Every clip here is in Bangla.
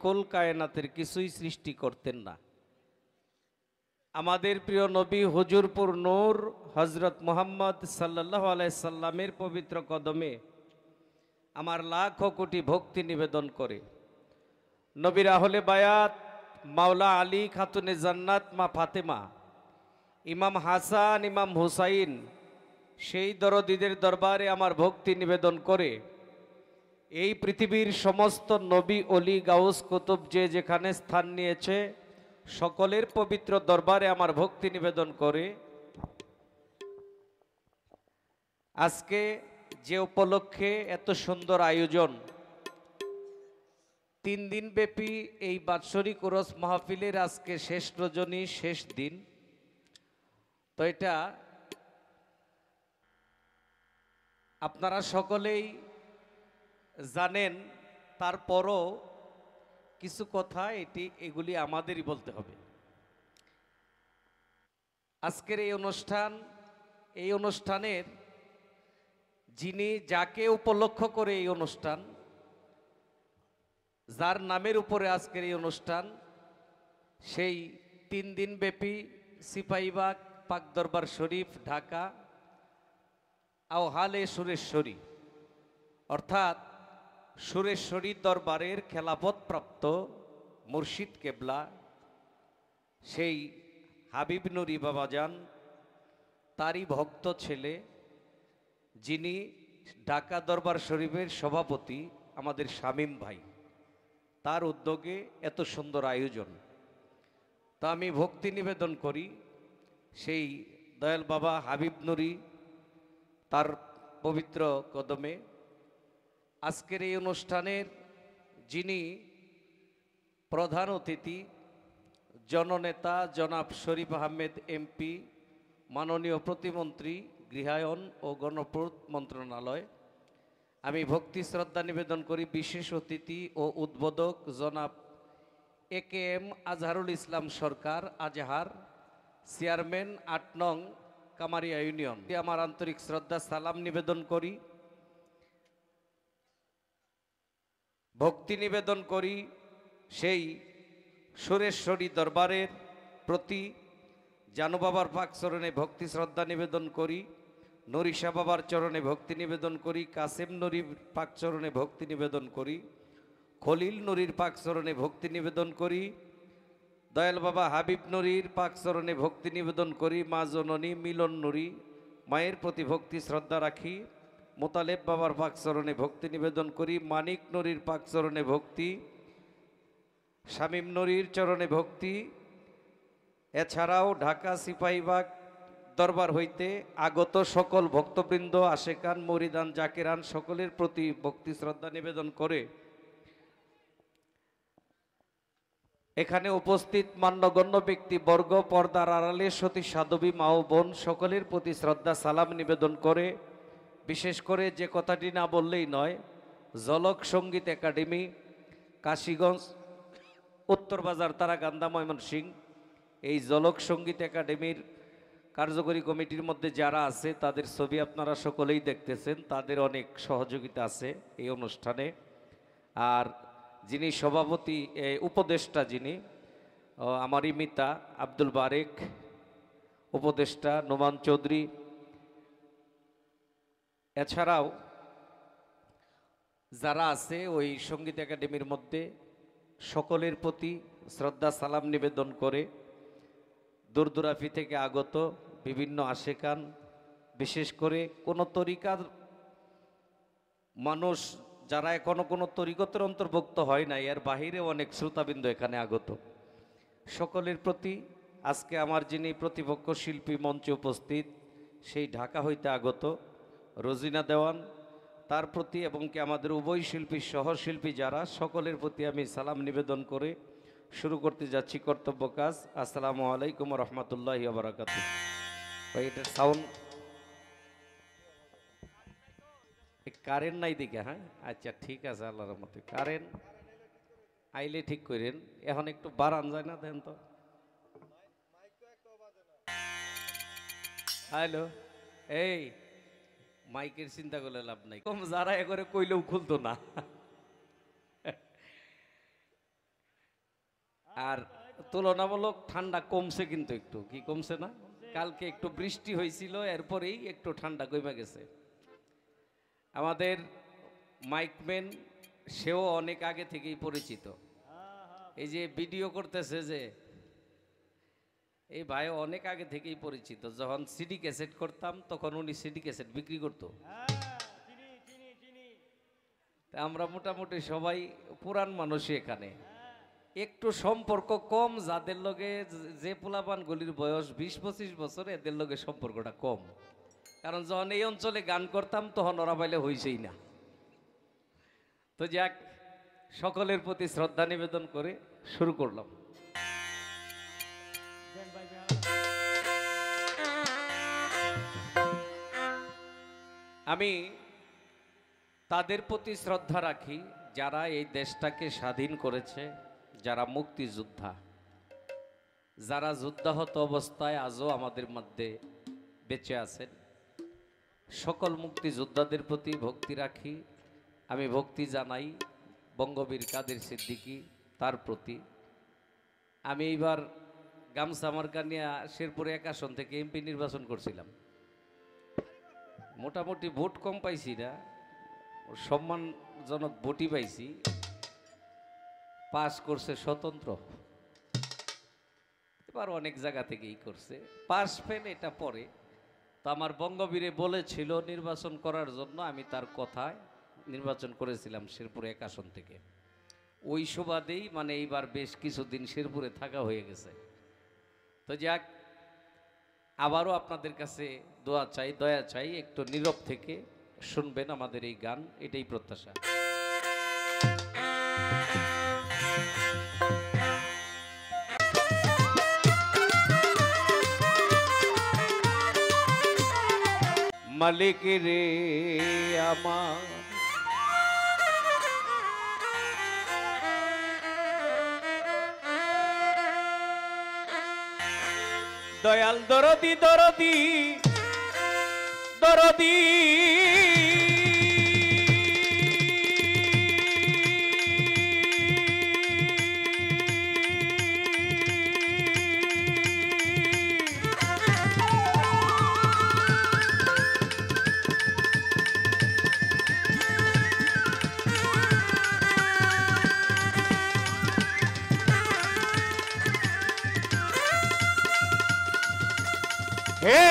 কুল কায়নাতের কিছুই সৃষ্টি করতেন না। আমাদের প্রিয় নবী হুজুরপুর নূর হজরত মুহাম্মদ সাল্লাল্লাহু আলাইহি সাল্লামের পবিত্র কদমে আমার লাখো কোটি ভক্তি নিবেদন করে নবীর আহলে বায়াত মাওলা আলী খাতুনে জান্নাত মা ফাতেমা, ইমাম হাসান, ইমাম হুসাইন, সেই দরদীদের দরবারে আমার ভক্তি নিবেদন করে এই পৃথিবীর সমস্ত নবী অলি গাউস কুতুব যে যেখানে স্থান নিয়েছে সকলের পবিত্র দরবারে আমার ভক্তি নিবেদন করে আজকে যে উপলক্ষে এত সুন্দর আয়োজন, 3 দিন ব্যাপী এই বাৎসরিক উরস মাহফিলের আজকে শেষ রজনী, শেষ দিন। তো এটা আপনারা সকলেই জানেন, তারপরও কিছু কথা এগুলি আমাদেরই বলতে হবে। আজকের এই অনুষ্ঠানের যিনি, যাকে উপলক্ষ করে এই অনুষ্ঠান, যার নামের উপরে আজকের এই অনুষ্ঠান, সেই 3 দিন ব্যাপী সিপাহীবাগ পাক দরবার শরীফ ঢাকা আওহালে সুরেশ্বরী অর্থাৎ সুরেশ্বরী দরবারের খেলাফতপ্রাপ্ত মুর্শিদ কেবলা সেই হাবিব নুরি বাবাজান, তারই ভক্ত ছেলে, যিনি ঢাকা দরবার শরীফের সভাপতি আমাদের শামীম ভাই, তার উদ্যোগে এত সুন্দর আয়োজন। তা আমি ভক্তি নিবেদন করি সেই দয়াল বাবা হাবিব নুরি, তার পবিত্র কদমে। আজকের এই অনুষ্ঠানের যিনি প্রধান অতিথি, জননেতা জনাব শরীফ আহমেদ এমপি, মাননীয় প্রতিমন্ত্রী গৃহায়ন ও গণপূর্ত মন্ত্রণালয়, আমি ভক্তি শ্রদ্ধা নিবেদন করি বিশেষ অতিথি ও উদ্বোধক জনাব AKM আজহারুল ইসলাম সরকার আজহার, চেয়ারম্যান 8 নং কামারিয়া ইউনিয়ন। আমার আন্তরিক শ্রদ্ধা সালাম নিবেদন করি, ভক্তি নিবেদন করি সেই সুরেশ্বরী দরবারের প্রতি। জানু বাবার পাক চরণে ভক্তি শ্রদ্ধা নিবেদন করি, নরিশা বাবার চরণে ভক্তি নিবেদন করি, কাসেম নুরির পাক চরণে ভক্তি নিবেদন করি, খলিল নুরির পাক চরণে ভক্তি নিবেদন করি, দয়াল বাবা হাবিব নুরির পাক চরণে ভক্তি নিবেদন করি, মা জননী মিলন নুরি মায়ের প্রতি ভক্তি শ্রদ্ধা রাখি, মোতালেব বাবার পাক চরণে ভক্তি নিবেদন করি, মানিক নুরির পাক চরণে ভক্তি, শামীম নুরির চরণে ভক্তি। এছাড়াও ঢাকা সিপাহীবাগ দরবার হইতে আগত সকল ভক্তবৃন্দ, আশেকান, মুরিদান, জাকিরান সকলের প্রতি ভক্তি শ্রদ্ধা নিবেদন করে এখানে উপস্থিত মান্যগণ্য ব্যক্তিবর্গ, পর্দার আড়ালে সতী সাধবী মা ও বোন সকলের প্রতি শ্রদ্ধা সালাম নিবেদন করে, বিশেষ করে যে কথাটি না বললেই নয়, ঝলক সঙ্গীত একাডেমি কাশীগঞ্জ উত্তর বাজার তারাকান্দা ময়মনসিংহ, এই ঝলক সঙ্গীত একাডেমির কার্যকরী কমিটির মধ্যে যারা আছে তাদের ছবি আপনারা সকলেই দেখতেছেন, তাদের অনেক সহযোগিতা আছে এই অনুষ্ঠানে। আর যিনি সভাপতি, উপদেষ্টা যিনি, আমারই মিতা আব্দুল বারেক, উপদেষ্টা নোমান চৌধুরী, এছাড়াও যারা আছে ওই সঙ্গীত একাডেমির মধ্যে সকলের প্রতি শ্রদ্ধা সালাম নিবেদন করে দূরদূরাফি থেকে আগত বিভিন্ন আশেকান, বিশেষ করে কোনো তরিকার মানুষ যারা এখনো কোনো তরিকতের অন্তর্ভুক্ত হয় না, এর বাহিরে অনেক শ্রোতাবৃন্দ এখানে আগত, সকলের প্রতি আজকে আমার যিনি প্রতিপক্ষ শিল্পী মঞ্চে উপস্থিত, সেই ঢাকা হইতে আগত রোজিনা দেওয়ান, তার প্রতি এবং কি আমাদের উভয় শিল্পী সহশিল্পী যারা, সকলের প্রতি আমি সালাম নিবেদন করে শুরু করতে যাচ্ছি কর্তব্য কাজ। আসসালামু আলাইকুম রহমতুল্লাহি ওয়া বারাকাতুহু। ভাই এটার সাউন্ড কারেন্ট নাই দিকে? হ্যাঁ আচ্ছা ঠিক আছে, আল্লাহর রহমতে কারেন্ট আইলে ঠিক করেন। এখন একটু বাড়ান যায় না? দেন তো। হ্যালো, এই মাইকের চিন্তা করলে লাভ নাই, কম যারা এ করে কইলেও খুলতো না। আর তুলনামূলক ঠান্ডা কমছে, কিন্তু একটু কি কমছে না? কালকে একটু বৃষ্টি হয়েছিল, এরপরেই একটু ঠান্ডা কমে গেছে। আমাদের মাইকম্যান সেও অনেক আগে থেকেই পরিচিত। এই যে ভিডিও করতেছে যে এই ভাই অনেক আগে থেকেই পরিচিত। যখন সিডি ক্যাসেট করতাম তখন উনি সিডি ক্যাসেট বিক্রি করতো। আমরা মোটামুটি সবাই পুরান মানুষই এখানে, একটু সম্পর্ক কম যাদের লগে, যে পোলাপান গলির বয়স 20-25 বছর, এদের লগে সম্পর্কটা কম। কারণ যখন এই অঞ্চলে গান করতাম তখন ওরা পাইলে হইছেই না। তো যাক, সকলের প্রতি শ্রদ্ধা নিবেদন করে শুরু করলাম। আমি তাদের প্রতি শ্রদ্ধা রাখি যারা এই দেশটাকে স্বাধীন করেছে, যারা মুক্তিযোদ্ধা, যারা যুদ্ধাহত অবস্থায় আজও আমাদের মধ্যে বেঁচে আছেন। সকল মুক্তিযোদ্ধাদের প্রতি ভক্তি রাখি। আমি ভক্তি জানাই বঙ্গবীর কাদের সিদ্দিকী, তার প্রতি। আমি এইবার গামছা মার্কা নিয়ে শেরপুর 1 আসন থেকে এমপি নির্বাচন করছিলাম। মোটামুটি ভোট কম পাইছি না, সম্মানজনক ভোটই পাইছি। পাস করছে স্বতন্ত্র, এবার অনেক জায়গা থেকেই করছে। পাস ফেল এটা পরে। তো আমার বঙ্গবীরে বলেছিল নির্বাচন করার জন্য, আমি তার কথায় নির্বাচন করেছিলাম শেরপুর 1 আসন থেকে। ওই সুবাদেই মানে এইবার বেশ কিছুদিন শেরপুরে থাকা হয়ে গেছে। তো যাক, আবারও আপনাদের কাছে দোয়া চাই, দয়া চাই, একটু নীরব থেকে শুনবেন আমাদের এই গান, এটাই প্রত্যাশা। মালিক রে আমার, দয়াল দরদি দরদি দরদি, হে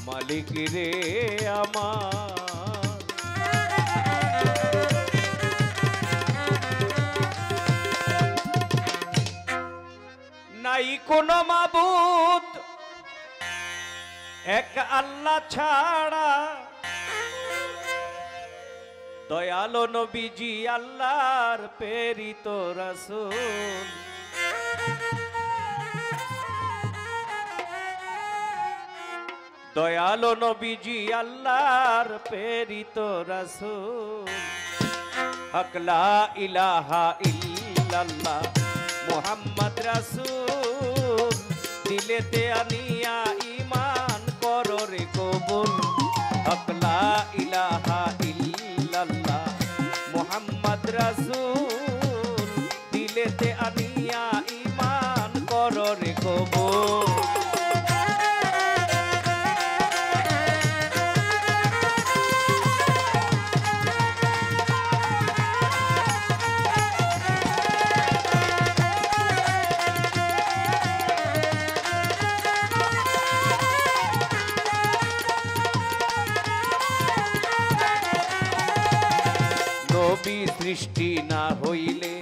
মালিক রে আমার, নাই কোনো মাবুদ এক আল্লাহ ছাড়া, দয়ালো নবীজি আল্লাহর প্রেরিত রাসূল। দয়ালো নবীজি আল্লাহর প্রেরিত রাসূল। হক লা ইলাহা ইল্লাল্লাহ মুহাম্মদ রাসূল, দিলেতে আনিয়া ঈমান করো রে কবুল। হক লা ইলাহা ইল্লাল্লাহ মুহাম্মদ রাসূল, দিলেতে আনিয়া ঈমান করো রে কবুল। নবী সৃষ্টি না হইলে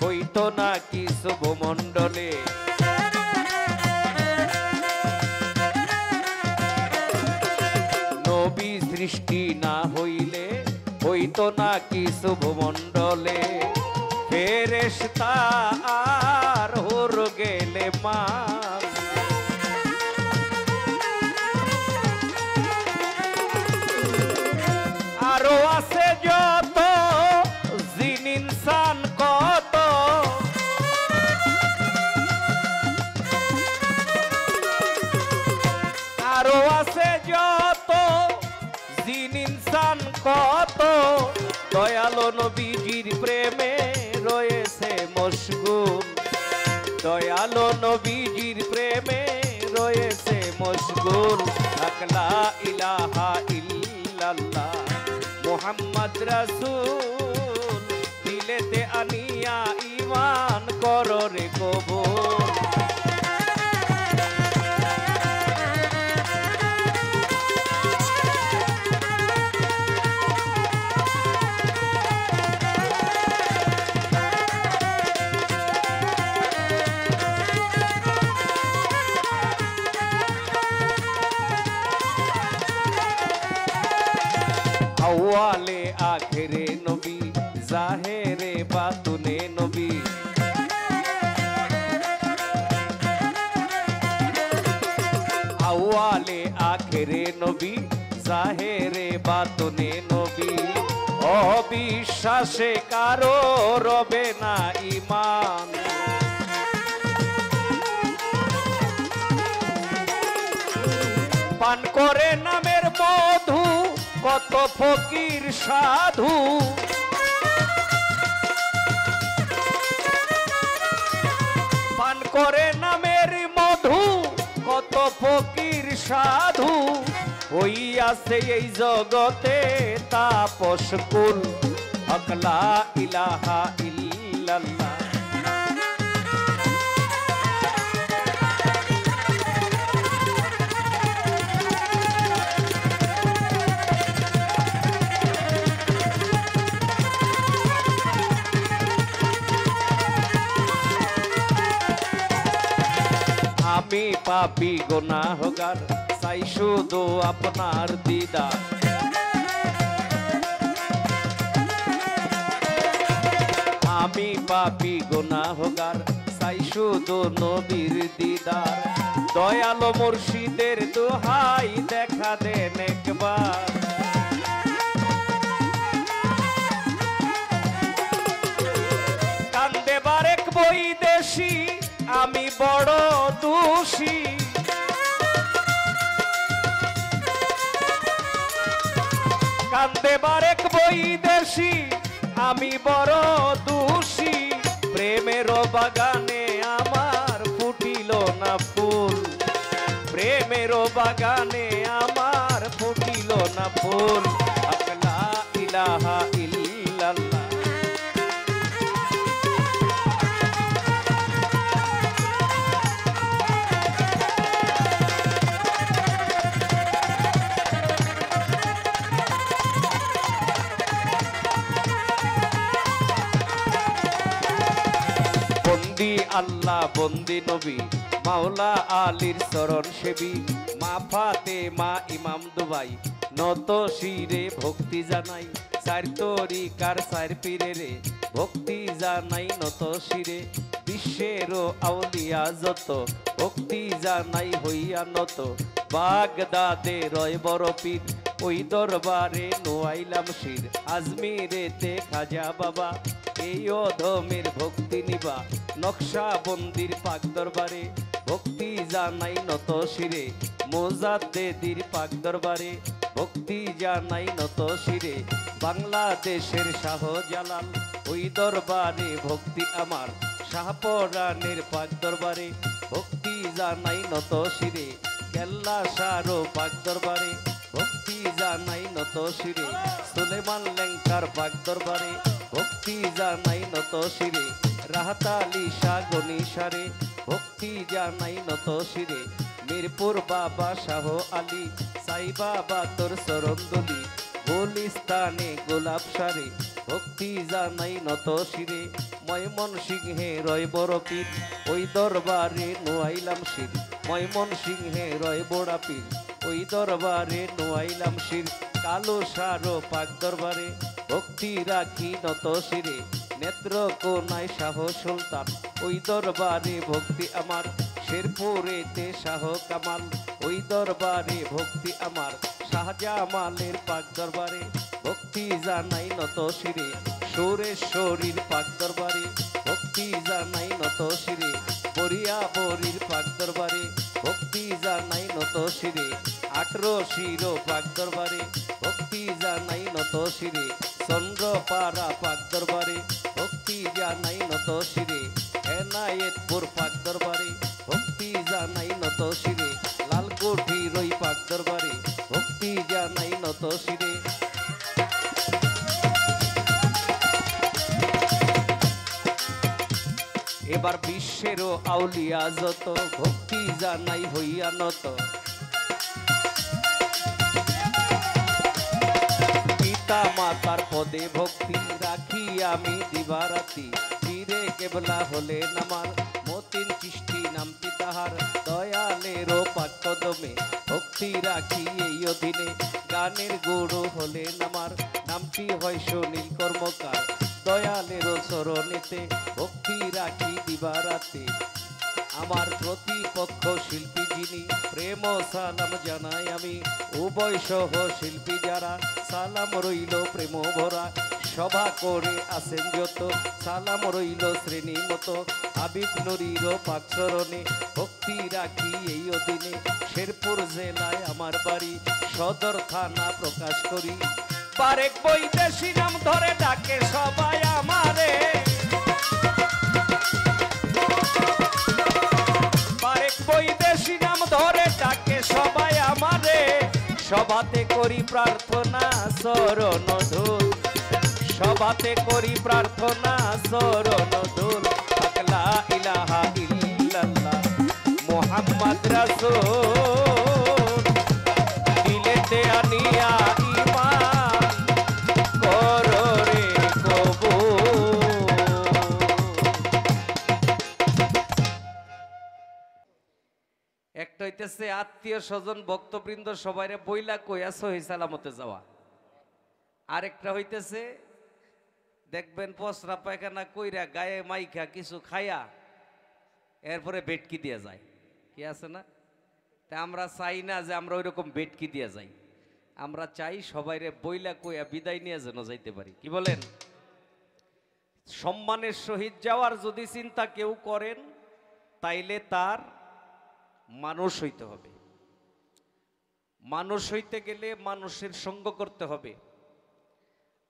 হইতো না কিছু ভূমণ্ডলে, নবী সৃষ্টি না হইলে হইতো না কিছু ভূমণ্ডলে। ফেরেশতা আর হুর গেলে মা, আরো আছে যত জিন ইনসান কত, আরো দয়ালো নবীজির প্রেমে রয়েছে মশগুল। লা ইলাহা ইল্লাল্লাহ মুহাম্মদ রাসূল, দিলেতে আনিয়া ঈমান করো রে কবুল। আউয়ালে আখেরে নবী, জাহেরে বাতুনে নবী। আউয়ালে আখেরে নবী, জাহেরে বাতুনে নবী। অবিশ্বাসে কারো রবে না ঈমান, পান করে নামের মধু কত ফকির সাধু। পান করে নামের মধু কত ফকির সাধু। হইয়াছে এই জগতে তাপস কুল। লা ইলাহা ইল্লাল্লাহ আমি পাপী গুনাহগার, চাই শুধু আপনার দিদার। আমি পাপী গুনাহগার, চাই শুধু নবীর দিদার। দয়ালো মুর্শিদের দোহাই দেখা দেন একবার। কান্দে বারেক বৈদেশী, আমি বড় দোষী। কান্দে বারেক বৈদেশী, আমি বড় দোষী। প্রেমের বাগানে আমার ফুটিল না ফুল। প্রেমের বাগানে আমার ফুটিল না ফুল। লা ইলাহা ইল্লাল্লাহ বন্দি আল্লাহ বন্দি নবী, মাওলা আলীর চরণ সেবী। মা ফাতেমা ইমাম দুবাই, নত শিরে ভক্তি জানাই। চার তরিকার চার পীরে রে, ভক্তি জানাই নত শিরে। বিশ্বের আউলিয়া যত, ভক্তি জানাই হইয়া নত। বাগদাদে রয় বড় পীর, ওই দরবারে নোয়াইলাম শির। আজমিরেতে খাজা বাবা, এই অধমের ভক্তি নিবা। নকশা বন্দির পাক দরবারে, ভক্তি জানাই নত শিরে। মোজাদ্দেদির পাক দরবারে, ভক্তি জানাই নত শিরে। বাংলাদেশের শাহজালাল, ওই দরবারে ভক্তি আমার। শাহপরানের পাক দরবারে, ভক্তি জানাই নত শিরে। কেল্লা শাহরো পাক দরবারে, ভক্তি জানাই নত শিরে। সুলেমান লেঙ্কার পাক দরবারে, ভক্তি জানাই নত শিরে। রাহাতালি শাহ গনিশারে, ভক্তি জানাই নত শিরে। মিরপুর বাবা শাহ আলী, সাই বাবা তোর চরণদলি। গুলিস্তানে গোলাপ সারে, ভক্তি জানাই নত শিরে। ময়মন সিংহে রয় বড় পীর, ওই দরবারে নোয়াইলাম শির। ময়মন সিংহে রয় বড় পীর, ওই দরবারে নোয়াইলাম শির। কালো সারো পাক দরবারে, ভক্তি রাখি নত শিরে। নেত্র কোনায় শাহ সুলতান, ওই দরবারে ভক্তি আমার। শেরপুরেতে শাহ কামাল, ওই দরবারে ভক্তি আমার। শাহজামালের পাক দরবারে, ভক্তি জানাই নত শিরে। সুরেশ্বরীর পাক দরবারে, ভক্তি জানাই নত শিরে। বরিয়া বরির পাক দরবারে, ভক্তি জানাই নত শিরে। 18 শিরো পাক দরবারে, ভক্তি জানাই নত শিরে। চন্দ্রপাড়া পাক দরবারে, ভক্তি জানাই নত শিরে। এনায়েতপুর পাক এবার বিশ্বেরও আউলিয়া যত ভক্তি জানাই হইয়া নত। পিতা মাতার পদে ভক্তি রাখি আমি দিবারাতি, ফিরে কেবলা হলেন আমার মতিন চিষ্টি নামটি তাহার। দয়ালেরও পাক কদমে ভক্তি রাখি এই অধীনে, গানের গুরু হলেন আমার নামটি হয় সুনীল কর্মকার। দয়ালেরও চরণেতে ভক্তি রাখি দিবারাতে, আমার প্রতিপক্ষ শিল্পী যিনি প্রেম সালাম জানাই আমি। উভয় সহ শিল্পী যারা সালাম রইল প্রেম ভরা, সভা করে আসেন যত সালাম রইল শ্রেণী মতো। হাবিব নূরীর পাক চরণে ভক্তি রাখি এই অধীনে, শেরপুর জেলায় আমার বাড়ি সদর থানা প্রকাশ করি। বারেক বৈদেশি নাম ধরে ডাকে সবাই আমারে, বারেক বৈদেশি নাম ধরে ডাকে সবাই আমারে। সভাতে করি প্রার্থনা শরণ ধুল, সভাতে করি প্রার্থনা শরণ ধুল। লা ইলাহা ইল্লাল্লাহ মুহাম্মদ রাসূল, দিলেতে আনিয়া ঈমান করো রে কবুল। একটা হইতেছে আত্মীয় স্বজন ভক্তবৃন্দ সবাইরে বইলা কইয়া সহি সালামতে যাওয়া, আরেকটা হইতেছে দেখবেন পসরা পায়খানা কইরা গায়ে মাইখা কিছু খাইয়া এরপরে বেটকি দিয়ে যায়, কি আছে না? তা আমরা চাই না যে আমরা ওইরকম বেটকি দিয়ে যাই, আমরা চাই সবাইরে বইলা কইয়া বিদায় নিয়ে যেন যাইতে পারি। কি বলেন? সম্মানের সহিত যাওয়ার যদি চিন্তা কেউ করেন তাইলে তার মানুষ হইতে হবে। মানুষ হইতে গেলে মানুষের সঙ্গ করতে হবে।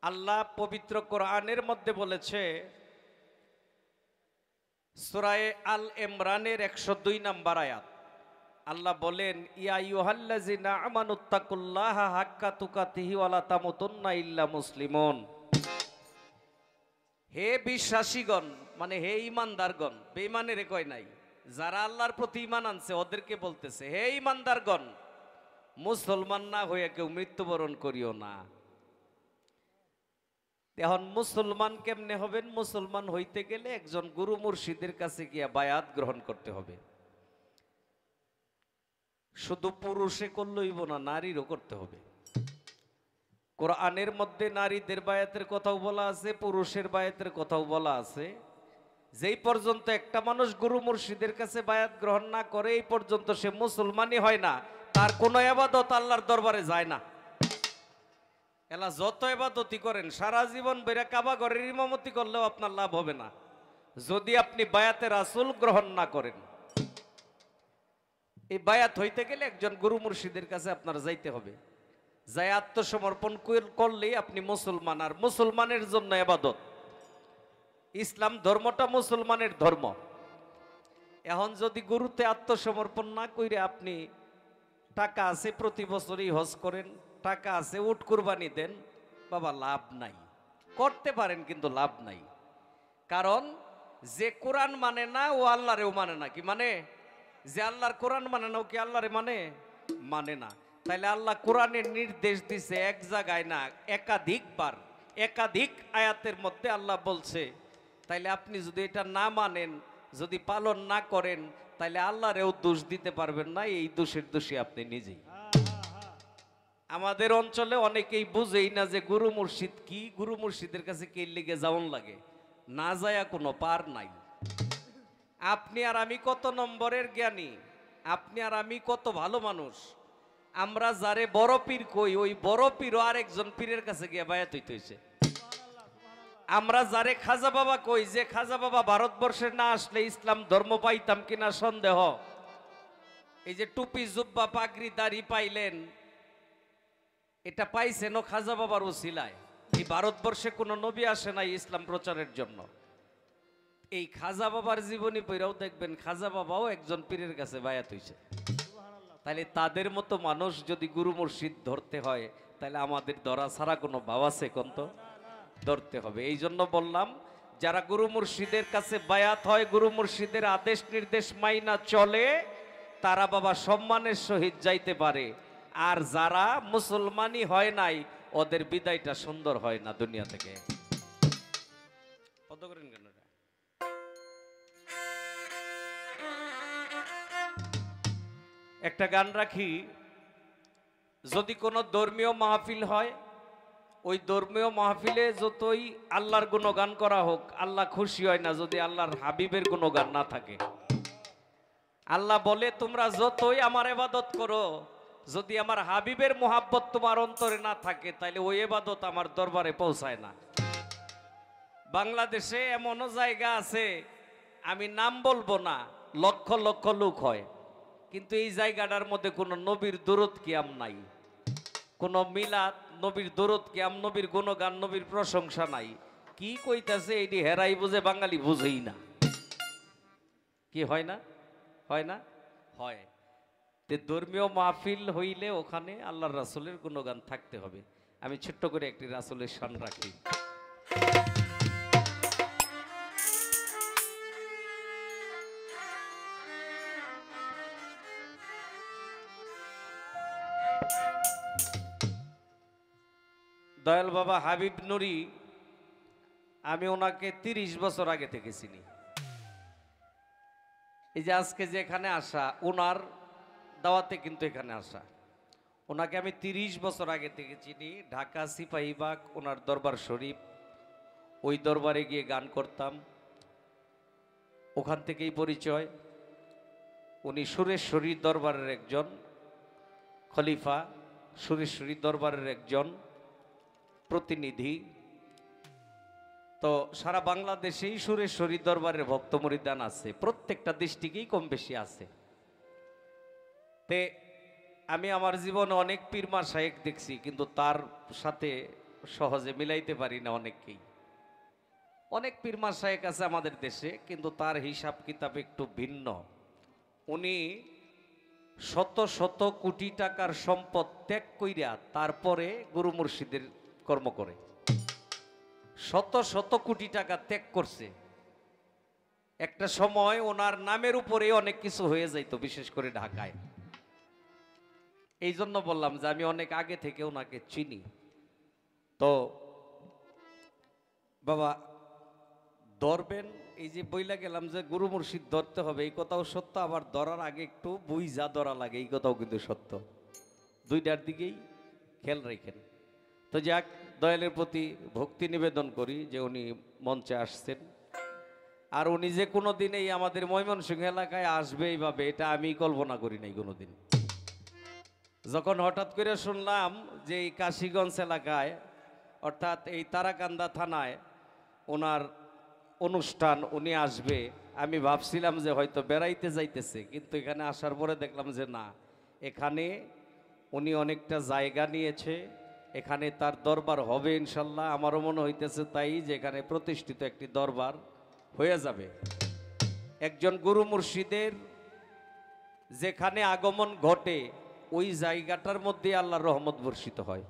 আল্লাহ পবিত্র কোরআনের মধ্যে বলেছে, সূরা আল ইমরানের 102 নম্বর আয়াত, আল্লাহ বলেন, ইয়া আইয়ুহাল্লাযিনা আমানুত্তাকুল্লাহা হাক্কা তুকাতিহি ওয়া লা তামুতুন্না ইল্লা মুসলিমুন। হে বিশ্বাসীগণ, মানে হে ঈমানদারগণ, বেঈমানের কয় নাই, যারা আল্লাহর প্রতি ঈমান আনছে ওদেরকে বলতেছে, হে ঈমানদারগণ, মুসলমান না হয়ে কেউ মৃত্যুবরণ করিও না। এখন মুসলমান কেমনে হবেন? মুসলমান হইতে গেলে একজন গুরু মুর্শিদের কাছে গিয়া বায়াত গ্রহণ করতে হবে। শুধু পুরুষে করলেইব না, নারীরও করতে হবে। কোরআনের মধ্যে নারীদের বায়াতের কথাও বলা আছে, পুরুষের বায়াতের কথাও বলা আছে। যেই পর্যন্ত একটা মানুষ গুরু মুর্শিদের কাছে বায়াত গ্রহণ না করে এই পর্যন্ত সে মুসলমানই হয় না, তার কোনো ইবাদত আল্লাহর দরবারে যায় না। এলা যত ইবাদতই করেন, সারা জীবন বেরা কাবা ঘরের ইমামতি করলেও আপনার লাভ হবে না যদি আপনি বায়াতে রাসূল গ্রহণ না করেন। এই বায়াত হইতে গেলে একজন গুরু মুর্শিদের কাছে আপনার যাইতে হবে, যাই আত্মসমর্পণ করলেই আপনি মুসলমান। আর মুসলমানের জন্য ইবাদত, ইসলাম ধর্মটা মুসলমানের ধর্ম। এখন যদি গুরুতে আত্মসমর্পণ না কইরে আপনি টাকা আছে প্রতি বছরই হজ করেন, টাকা আছে উট কুরবানি দেন, বাবা লাভ নাই। করতে পারেন কিন্তু লাভ নাই, কারণ যে কোরআন মানে না ও আল্লাহরেও মানে না। কি মানে? যে আল্লাহর কোরআন মানে না ও কি আল্লাহরে মানে না। তাইলে আল্লাহ কোরআনের নির্দেশ দিছে এক জায়গায় না, একাধিকবার, একাধিক আয়াতের মধ্যে আল্লাহ বলছে। তাইলে আপনি যদি এটা না মানেন, যদি পালন না করেন, তাইলে আল্লাহরেও দোষ দিতে পারবেন না, এই দোষের দোষী আপনি নিজেই। আমাদের অঞ্চলে অনেকেই বুঝেই না যে গুরু মুর্শিদ কি, গুরু মুর্শিদের কাছে কে লেগে যাওয়ান লাগে, না যায়া কোনো পার নাই। আপনি আর আমি কত নম্বরের জ্ঞানী, আপনি আর আমি কত ভালো মানুষ। আমরা যারে বড় পীর কই, ওই বড় পীরও আরেকজন পীরের কাছে গিয়ে বায়াত হইতে হইছে। আমরা যারে খাজা বাবা কই, যে খাজা বাবা ভারতবর্ষে না আসলে ইসলাম ধর্ম পাইতাম কিনা সন্দেহ। এই যে টুপি জুব্বা পাগড়ি দাড়ি পাইলেন, এটা পাইছেন ও খাজা বাবার ওসিলায়। এই ভারতবর্ষে কোনো নবী আসে নাই ইসলাম প্রচারের জন্য। এই খাজা বাবার জীবনী পড়াও দেখবেন খাজা বাবাও একজন পীরের কাছে বায়াত হইছে। তাহলে তাদের মতো মানুষ যদি গুরু মুর্শিদ ধরতে হয়, তাহলে আমাদের ধরা ছাড়া কোনো ভাব আছে? কোন তো ধরতে হবে। এই জন্য বললাম যারা গুরু মুর্শিদের কাছে বায়াত হয়, গুরু মুর্শিদের আদেশ নির্দেশ মাইনা চলে, তারা বাবা সম্মানের সহিত যাইতে পারে। আর যারা মুসলমানই হয় নাই, ওদের বিদায়টা সুন্দর হয় না দুনিয়া থেকে। কত করেন কেন? একটা গান রাখি, যদি কোনো ধর্মীয় মাহফিল হয়, ওই ধর্মীয় মাহফিলে যতই আল্লাহর গুণগান করা হোক, আল্লাহ খুশি হয় না যদি আল্লাহর হাবিবের গুণগান না থাকে। আল্লাহ বলে তোমরা যতই আমার ইবাদত করো, যদি আমার হাবিবের মোহাব্বত তোমার অন্তরে না থাকে, তাহলে ওই ইবাদত আমার দরবারে পৌঁছায় না। বাংলাদেশে এমনও জায়গা আছে, আমি নাম বলবো না, লক্ষ লক্ষ লোক হয়, কিন্তু এই জায়গাটার মধ্যে কোনো নবীর দরুদ কিয়াম নাই, কোনো মিলাদ, নবীর দরুদ কিয়াম, নবীর গুণগান, নবীর প্রশংসা নাই। কি কইতাছে এটি হেরাই বুঝে, বাঙালি বুঝেই না। কি হয় না? হয় না? হয়। তে ধর্মীয় মাহফিল হইলে ওখানে আল্লাহর রাসূলের গুণগান থাকতে হবে। আমি ছোট্ট করে একটি রাসূলের শান রাখি। দয়াল বাবা হাবিব নুরি, আমি ওনাকে 30 বছর আগে থেকে চিনি। এই যে আজকে যে এখানে আসা, ওনার দাওয়াতে কিন্তু এখানে আসা। ওনাকে আমি 30 বছর আগে থেকে চিনি। ঢাকা সিপাহীবাগ ওনার দরবার শরীফ, ওই দরবারে গিয়ে গান করতাম, ওখান থেকেই পরিচয়। উনি সুরেশ্বরী দরবারের একজন খলিফা, সুরেশ্বরী দরবারের একজন প্রতিনিধি। তো সারা বাংলাদেশেই সুরেশ্বরী দরবারের ভক্ত মুরিদান আছে, প্রত্যেকটা ডিস্ট্রিক্টেই কম বেশি আছে। তে আমি আমার জীবনে অনেক পীর মাশায়েখ দেখছি, কিন্তু তার সাথে সহজে মিলাইতে পারি না অনেককেই। অনেক পীর মাশায়েখ আছে আমাদের দেশে, কিন্তু তার হিসাব কিতাব একটু ভিন্ন। উনি শত শত কোটি টাকার সম্পদ ত্যাগ কইরা তারপরে গুরু মুর্শিদের কর্ম করে। শত শত কোটি টাকা ত্যাগ করছে। একটা সময় ওনার নামের উপরে অনেক কিছু হয়ে যাইত, বিশেষ করে ঢাকায়। এই জন্য বললাম যে আমি অনেক আগে থেকে ওনাকে চিনি। তো বাবা ধরবেন, এই যে বইলা গেলাম যে গুরু মুর্শিদ ধরতে হবে, এই কথাও সত্য, আবার ধরার আগে একটু বুঝা ধরা লাগে, এই কথাও কিন্তু সত্য। দুইটার দিকেই খেয়াল রাখেন। তো যাক, দয়ালের প্রতি ভক্তি নিবেদন করি যে উনি মঞ্চে আসছেন, আর উনি যে কোনো দিন এই আমাদের ময়মনসিংহ এলাকায় আসবে এইভাবে, এটা আমি কল্পনা করি নাই কোনোদিন। যখন হঠাৎ করে শুনলাম যে এই কাশীগঞ্জ এলাকায়, অর্থাৎ এই তারাকান্দা থানায় ওনার অনুষ্ঠান, উনি আসবে, আমি ভাবছিলাম যে হয়তো বেড়াইতে যাইতেছে, কিন্তু এখানে আসার পরে দেখলাম যে না, এখানে উনি অনেকটা জায়গা নিয়েছে, এখানে তার দরবার হবে ইনশাল্লাহ। আমারও মনে হইতেছে তাই, যে এখানে প্রতিষ্ঠিত একটি দরবার হয়ে যাবে। একজন গুরু মুর্শিদের যেখানে আগমন ঘটে, ওই জায়গাটার মধ্যে আল্লাহর রহমত বর্ষিত হয়।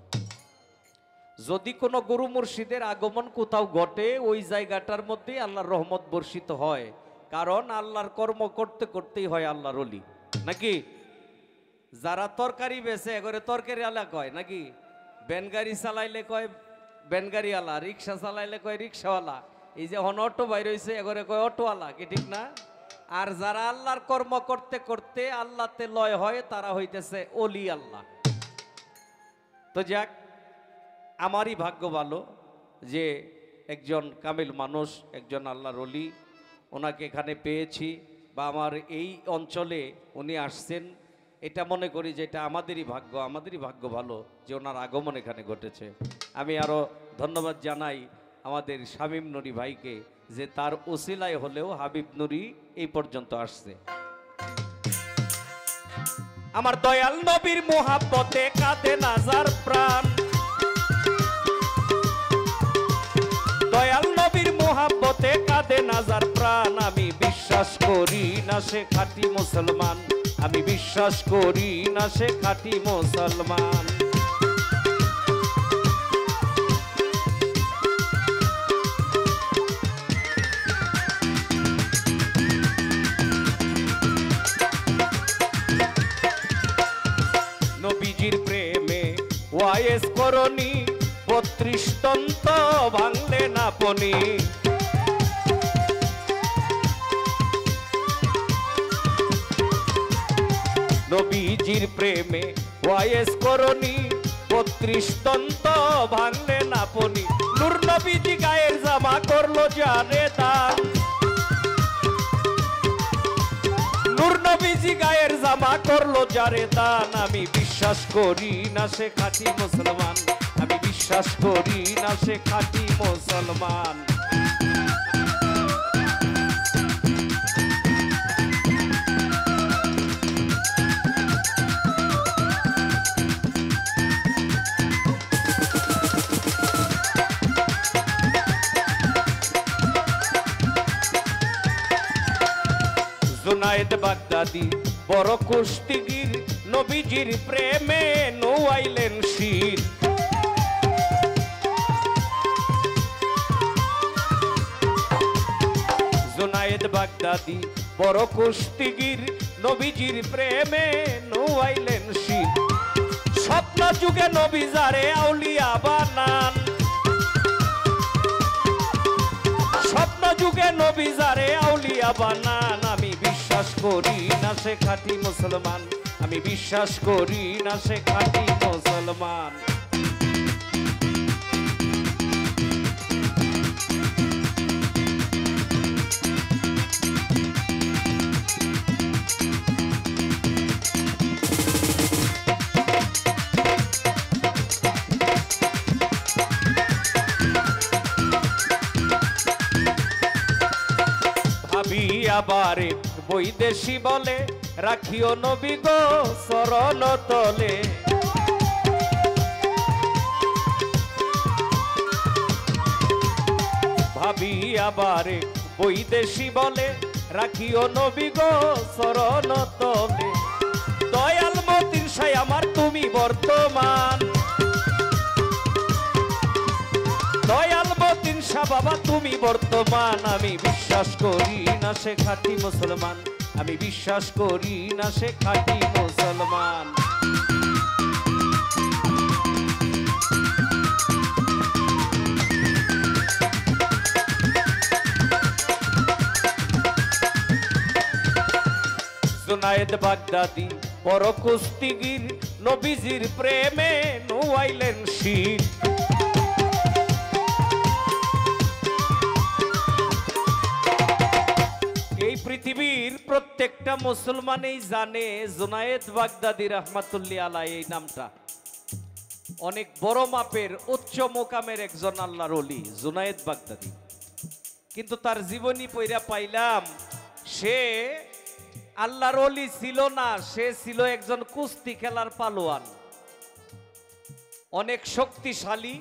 যদি কোনো গুরু মুর্শিদের আগমন কোথাও ঘটে, ওই জায়গাটার মধ্যে আল্লাহর রহমত বর্ষিত হয়। কারণ আল্লাহর কর্ম করতে করতেই হয় আল্লাহর ওলি, নাকি? যারা তরকারি বেচে এগরে তরকারি আলা কয়, নাকি? ব্যানগাড়ি চালাইলে কয় ব্যানগাড়ি আলা, রিক্সা চালাইলে কয় রিক্সাওয়ালা, এই যে হন অটো বাইর হয়েছে এগরে কয় অটোওয়ালা, কি ঠিক না? আর যারা আল্লাহর কর্ম করতে করতে আল্লাহতে লয় হয়, তারা হইতেছে ওলি আল্লাহ। তো যাক, আমারই ভাগ্য ভালো যে একজন কামিল মানুষ, একজন আল্লাহর ওলি, ওনাকে এখানে পেয়েছি, বা আমার এই অঞ্চলে উনি আসছেন, এটা মনে করি যে এটা আমাদেরই ভাগ্য ভালো যে ওনার আগমন এখানে ঘটেছে। আমি আরও ধন্যবাদ জানাই আমাদের শামীম নুরি ভাইকে, যে তার ওসিলায় হলেও হাবিব নুরি এই পর্যন্ত আসছে। আমার দয়াল নবীর মোহাব্বতে কাঁদে নাজার প্রাণ, দয়াল নবীর মোহাব্বতে কাঁদে নাজার প্রাণ। আমি বিশ্বাস করি না সে খাঁটি মুসলমান, আমি বিশ্বাস করি না সে খাঁটি মুসলমান। ওয়াইস করণী 32 তন্ত ভাঙলে না পনি নবীজির প্রেমে ওয়াইস করণী 32 তন্ত ভাঙলে না পনি নূর নবীজি গায়ের জামা করলো জানে দান নূর নবীজি গায়ের জামা করলো যারে দান আমি বিশ্বাস করি না সে খাঁটি মুসলমান আমি বিশ্বাস করি না সে খাঁটি মুসলমান জুনায়েদ বাগদাদি বড় কুস্তিগির নবীজির প্রেমে নোয়াইলেন শির জুনায়েদ বাগদাদি বড় কুস্তিগির নবীজির প্রেমে নোয়াইলেন শির স্বপ্ন যুগে নবী যারে আউলিয়া বানান স্বপ্ন যুগে নবী যারে আউলিয়া বানান আমি বিশ্বাস করি না সে খাঁটি মুসলমান আমি বিশ্বাস করি না সে খাঁটি মুসলমান ভাবি আবার বৈদেশী বলে রাখিও নবী গো শরণ তলে ভাবি আবার বৈদেশী বলে রাখিও নবী গো শরণ তলে দয়াল মতিন সাই আমার তুমি বর্তমান দয়াল মতিন শাহ বাবা তুমি বর্তমান আমি বিশ্বাস করি না সে খাঁটি মুসলমান আমি বিশ্বাস করি না সে খাঁটি মুসলমান জুনায়েদ বাগদাদি বড় কুস্তিগির নবীজির প্রেমে নোয়াইলেন শির পৃথিবীর প্রত্যেকটা মুসলমানই জানে জুনায়েদ বাগদাদি রহমাতুল্লাহ আলাইহি এই নামটা অনেক বড় মাপের উচ্চ মোকামের একজন আল্লাহর ওলি জুনায়েদ বাগদাদি কিন্তু তার জীবনী পড়া পাইলাম সে আল্লাহর ওলি ছিল না সে ছিল একজন কুস্তি খেলার পালোয়ান অনেক শক্তিশালী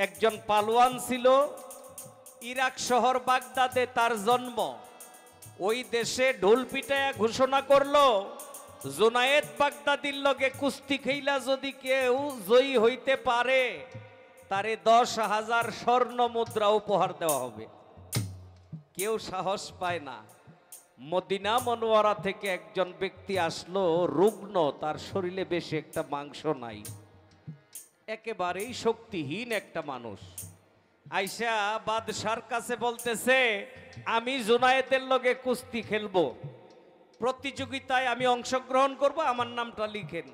একজন পালোয়ান ছিল ইরাক শহর বাগদাদে তার জন্ম ওই দেশে ঢোল পিটায়া ঘোষণা করলো জুনায়েদ বাগদাদির লগে কুস্তি খেলা যদি কেউ জয়ী হইতে পারে তারে 10,000 স্বর্ণ মুদ্রা উপহার দেওয়া হবে কেউ সাহস পায় না মদিনা মনোয়ারা থেকে একজন ব্যক্তি আসলো রুগ্ন তার শরীরে বেশি একটা মাংস নাই একেবারেই শক্তিহীন একটা মানুষ আইসা বাদশার কাছে বলতেছে আমি জুনায়েদের লগে কুস্তি খেলবো প্রতিযোগিতায় আমি অংশগ্রহণ করব আমার নামটা লিখেন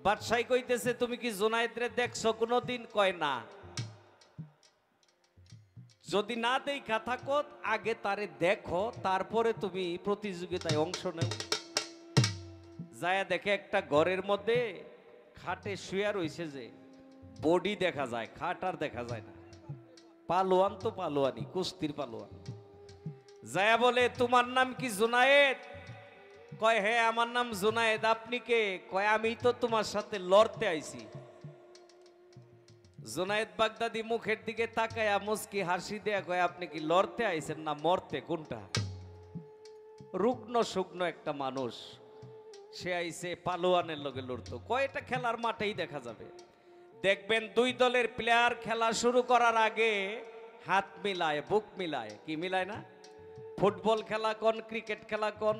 বাদশাহ কইতেছে তুমি কি জুনায়েদরে দেখছো কোনোদিন কয় না যদি না দেখা থাকো আগে তারে দেখো তারপরে তুমি প্রতিযোগিতায় অংশ নেও যায় দেখে একটা ঘরের মধ্যে খাটে শুয়ে রইছে যে বডি দেখা যায় খাট আর দেখা যায় না পালোয়ান তো পালোয়ানি কুস্তির পালোয়ান যায় বলে তোমার নাম কি জুনায়েদ কয় হ্যাঁ আমার নাম জুনায়েদ আপনি কে কয় আমি তো তোমার সাথে লড়তে আইছি জুনায়েদ বাগদাদি মুখের দিকে তাকায়া মুস্কি হাসি দেয়া কয় আপনি কি লড়তে আইছেন না মরতে কোনটা রুগ্ন শুকনো একটা মানুষ সে আইছে পালোয়ানের লগে লড়তো কয় এটা খেলার মাঠেই দেখা যাবে দেখবেন দুই দলের প্লেয়ার খেলা শুরু করার আগে হাত মিলায় বুক মিলায় কি মিলায় না ফুটবল খেলা কোন ক্রিকেট খেলা কোন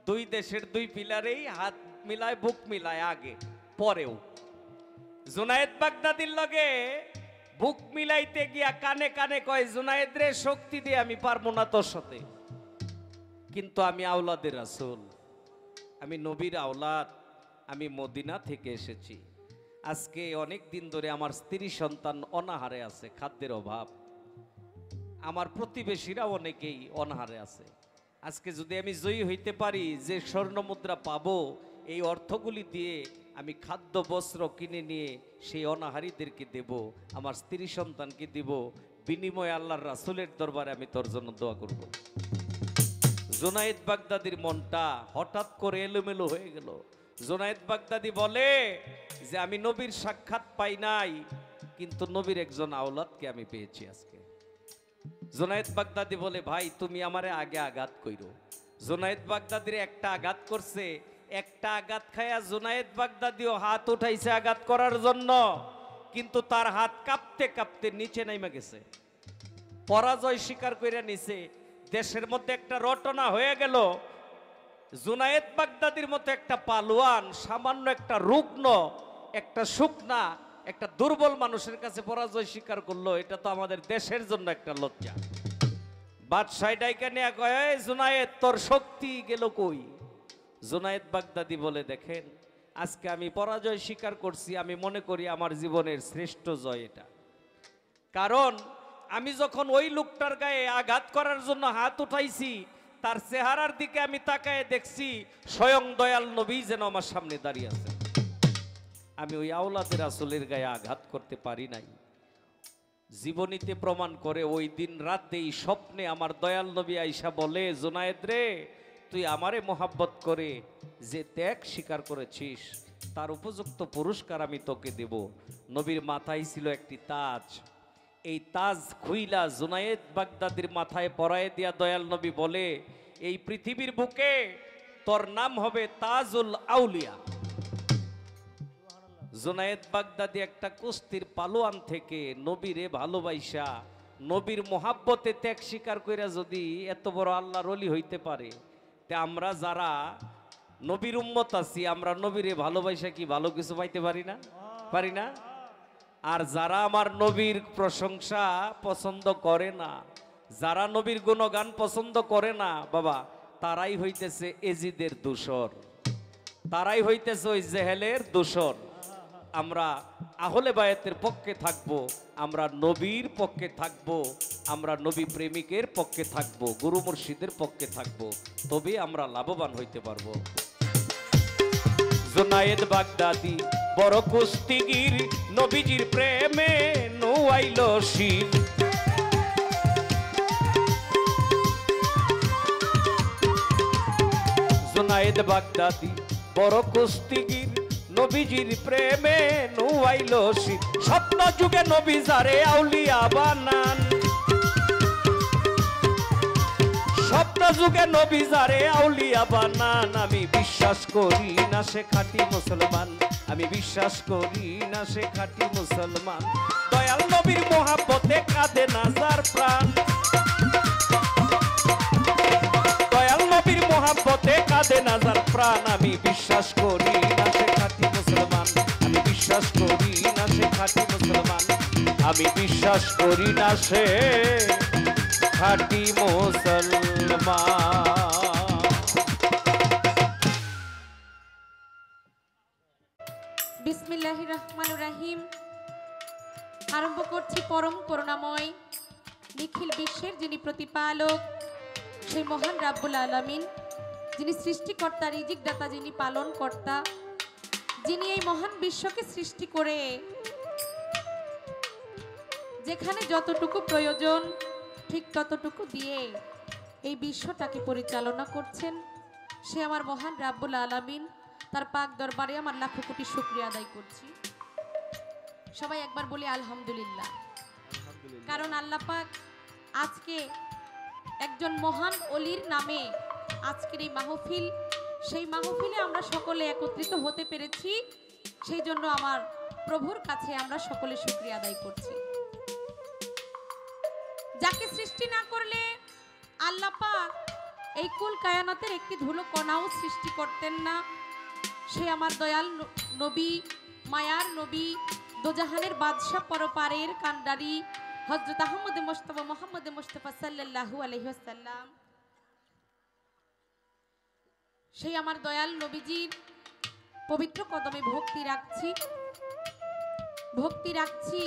দুই দেশের দুই প্লেয়ারেই হাত মিলায় বুক মিলায় আগে পরেও জুনায়েদ বাগদাদির লগে বুক মিলাইতে গিয়া কানে কানে কয়, জুনায়েদ রে শক্তি দিয়ে আমি পারবো না তোর সাথে, কিন্তু আমি আওলাদের রাসূল, আমি নবীর আওলাদ, আমি মদিনা থেকে এসেছি। আজকে অনেক দিন ধরে আমার স্ত্রী সন্তান অনাহারে আছে, খাদ্যের অভাব, আমার প্রতিবেশীরা অনেকেই অনাহারে আছে। আজকে যদি আমি জয়ী হইতে পারি, যে স্বর্ণ মুদ্রা পাবো, এই অর্থগুলি দিয়ে আমি খাদ্য বস্ত্র কিনে নিয়ে সেই অনাহারীদেরকে দেব, আমার স্ত্রী সন্তানকে দিব, বিনিময়ে আল্লাহর রাসূলের দরবারে আমি তোর জন্য দোয়া করব। জুনায়েদ বাগদাদির মনটা হঠাৎ করে এলোমেলো হয়ে গেল। জুনায়েদ বাগদাদি বলে যে আমি নবীর সাক্ষাৎ পাই নাই, কিন্তু নবীর একজন আওলাদকে আমি পেয়েছি আজকে। জুনায়েদ বাগদাদি বলে, ভাই তুমি আমারে আগে আঘাত কইরো। জুনায়েদ বাগদাদির একটা আঘাত করছে, একটা আঘাত খায়া জুনায়েদ বাগদাদিও হাত উঠাইছে আঘাত করার জন্য, কিন্তু তার হাত কাঁপতে কাঁপতে নিচে নাইমা গেছে, পরাজয় স্বীকার কইরা নিছে। দেশের মধ্যে একটা রটনা হয়ে গেল, জুনায়েদ বাগদাদির মতো একটা পালোয়ান, সামান্য একটা রুগ্ন, একটা শুকনা, একটা দুর্বল মানুষের কাছে পরাজয় স্বীকার করলো। এটা তো আমাদের দেশের জন্য একটা লজ্জা। বাদশাহ ডাইকা নিয়ে কয়, জুনায়েদ তোর শক্তি গেল কই? জুনায়েদ বাগদাদি বলে, দেখেন আজকে আমি পরাজয় স্বীকার করছি, আমি মনে করি আমার জীবনের শ্রেষ্ঠ জয় এটা। কারণ আমি যখন ওই লোকটার গায়ে আঘাত করার জন্য হাত উঠাইছি, তার চেহারার দিকে আমি তাকায় দেখছি স্বয়ং দয়াল নবী যেন আমার সামনে দাঁড়িয়ে আছে। আমি ওই আওলাদের রাসূলের গায়ে আঘাত করতে পারি নাই। জীবনীতে প্রমাণ করে ওই দিন রাতেই স্বপ্নে আমার দয়াল নবী আইসা বলে, জুনায়েদ রে তুই আমারে মোহাব্বত করে যে ত্যাগ স্বীকার করেছিস, তার উপযুক্ত পুরস্কার আমি তোকে দেব। নবীর মাথায় ছিল একটি তাজ, এই তাজ খুইলা জুনায়েদ বাগদাদির মাথায় পরায় দিয়া দয়াল নবী বলে, এই পৃথিবীর বুকে তোর নাম হবে তাজুল আউলিয়া। জুনায়েদ বাগদাদি একটা কুস্তির পালোয়ান থেকে নবীরে ভালোবাসা, নবীর মোহাব্বতে ত্যাগ স্বীকার কইরা যদি এত বড় আল্লাহর ওলি হইতে পারে, তে আমরা যারা নবীর উম্মত আছি, আমরা নবীরে ভালোবাসা কি ভালো কিছু পাইতে পারি না? পারি না? আর যারা আমার নবীর প্রশংসা পছন্দ করে না, যারা নবীর গুণগান পছন্দ করে না বাবা, তারাই হইতেছে এজিদের দূষর, তারাই হইতেছে ওই জেহেলের দূষর। আমরা আহলে বায়াতের পক্ষে থাকব, আমরা নবীর পক্ষে থাকব, আমরা নবী প্রেমিকের পক্ষে থাকব, গুরু মুর্শিদের পক্ষে থাকব, তবে আমরা লাভবান হইতে পারবো। জুনায়েদ বাগদাদি বড় কুস্তিগির, নবীজির প্রেমে নুয়াইল শির। জুনায়েদ বাগদাদি বড় কুস্তিগির, নবীজির প্রেমে নুয়াইল শির। স্বপ্ন যুগে নবী যারে আউলিয়া বানান, স্বপ্ন যুগে নবী যারে আউলিয়া বানান। আমি বিশ্বাস করি না সে খাঁটি মুসলমান, আমি বিশ্বাস করি না সে খাঁটি মুসলমান। দয়াল নবীর মোহাব্বতে কাঁদে না যার প্রাণ, দয়াল নবীর মোহাব্বতে কাঁদে না যার প্রাণ। আমি বিশ্বাস করি না সে খাঁটি মুসলমান, আমি বিশ্বাস করি না সে খাঁটি মুসলমান, আমি বিশ্বাস করি না সে খাঁটি মুসলমান। বিসমিল্লাহির রহমানির রহিম। আরম্ভ করছি পরম করুণাময় নিখিল বিশ্বের যিনি প্রতিপালক, সেই মহান রাব্বুল আলামিন, যিনি সৃষ্টিকর্তা, রিজিকদাতা, যিনি পালন কর্তা, যিনি এই মহান বিশ্বকে সৃষ্টি করে যেখানে যতটুকু প্রয়োজন ঠিক ততটুকু দিয়ে এই বিশ্বটাকে পরিচালনা করছেন, সে আমার মহান রাব্বুল আলামিন, তার পাক দরবারে আমার লাখো কোটি শুকরিয়া আদায় করছি। সবাই একবার বলি আলহামদুলিল্লাহ। কারণ আল্লাহ পাক আজকে একজন মহান অলির নামে আজকের এই মাহফিল, সেই মাহফিলে আমরা সকলে একত্রিত হতে পেরেছি, সেই জন্য আমার প্রভুর কাছে আমরা সকলে শুকরিয়া আদায় করছি। যাকে সৃষ্টি না করলে আল্লাহ পাক এই কুল কায়নাতের একটি ধুলো কণাও সৃষ্টি করতেন না, সে আমার দয়াল নবী, মায়ার নবী, দোজাহানের বাদশাহ পরপারের কান্ডারি হযরত আহমদ মুস্তাফা মুহাম্মদ মুস্তাফা সাল্লাল্লাহু আলাইহি ওয়াসাল্লাম, সেই আমার দয়াল নবীজির পবিত্র কদমে ভক্তি রাখছি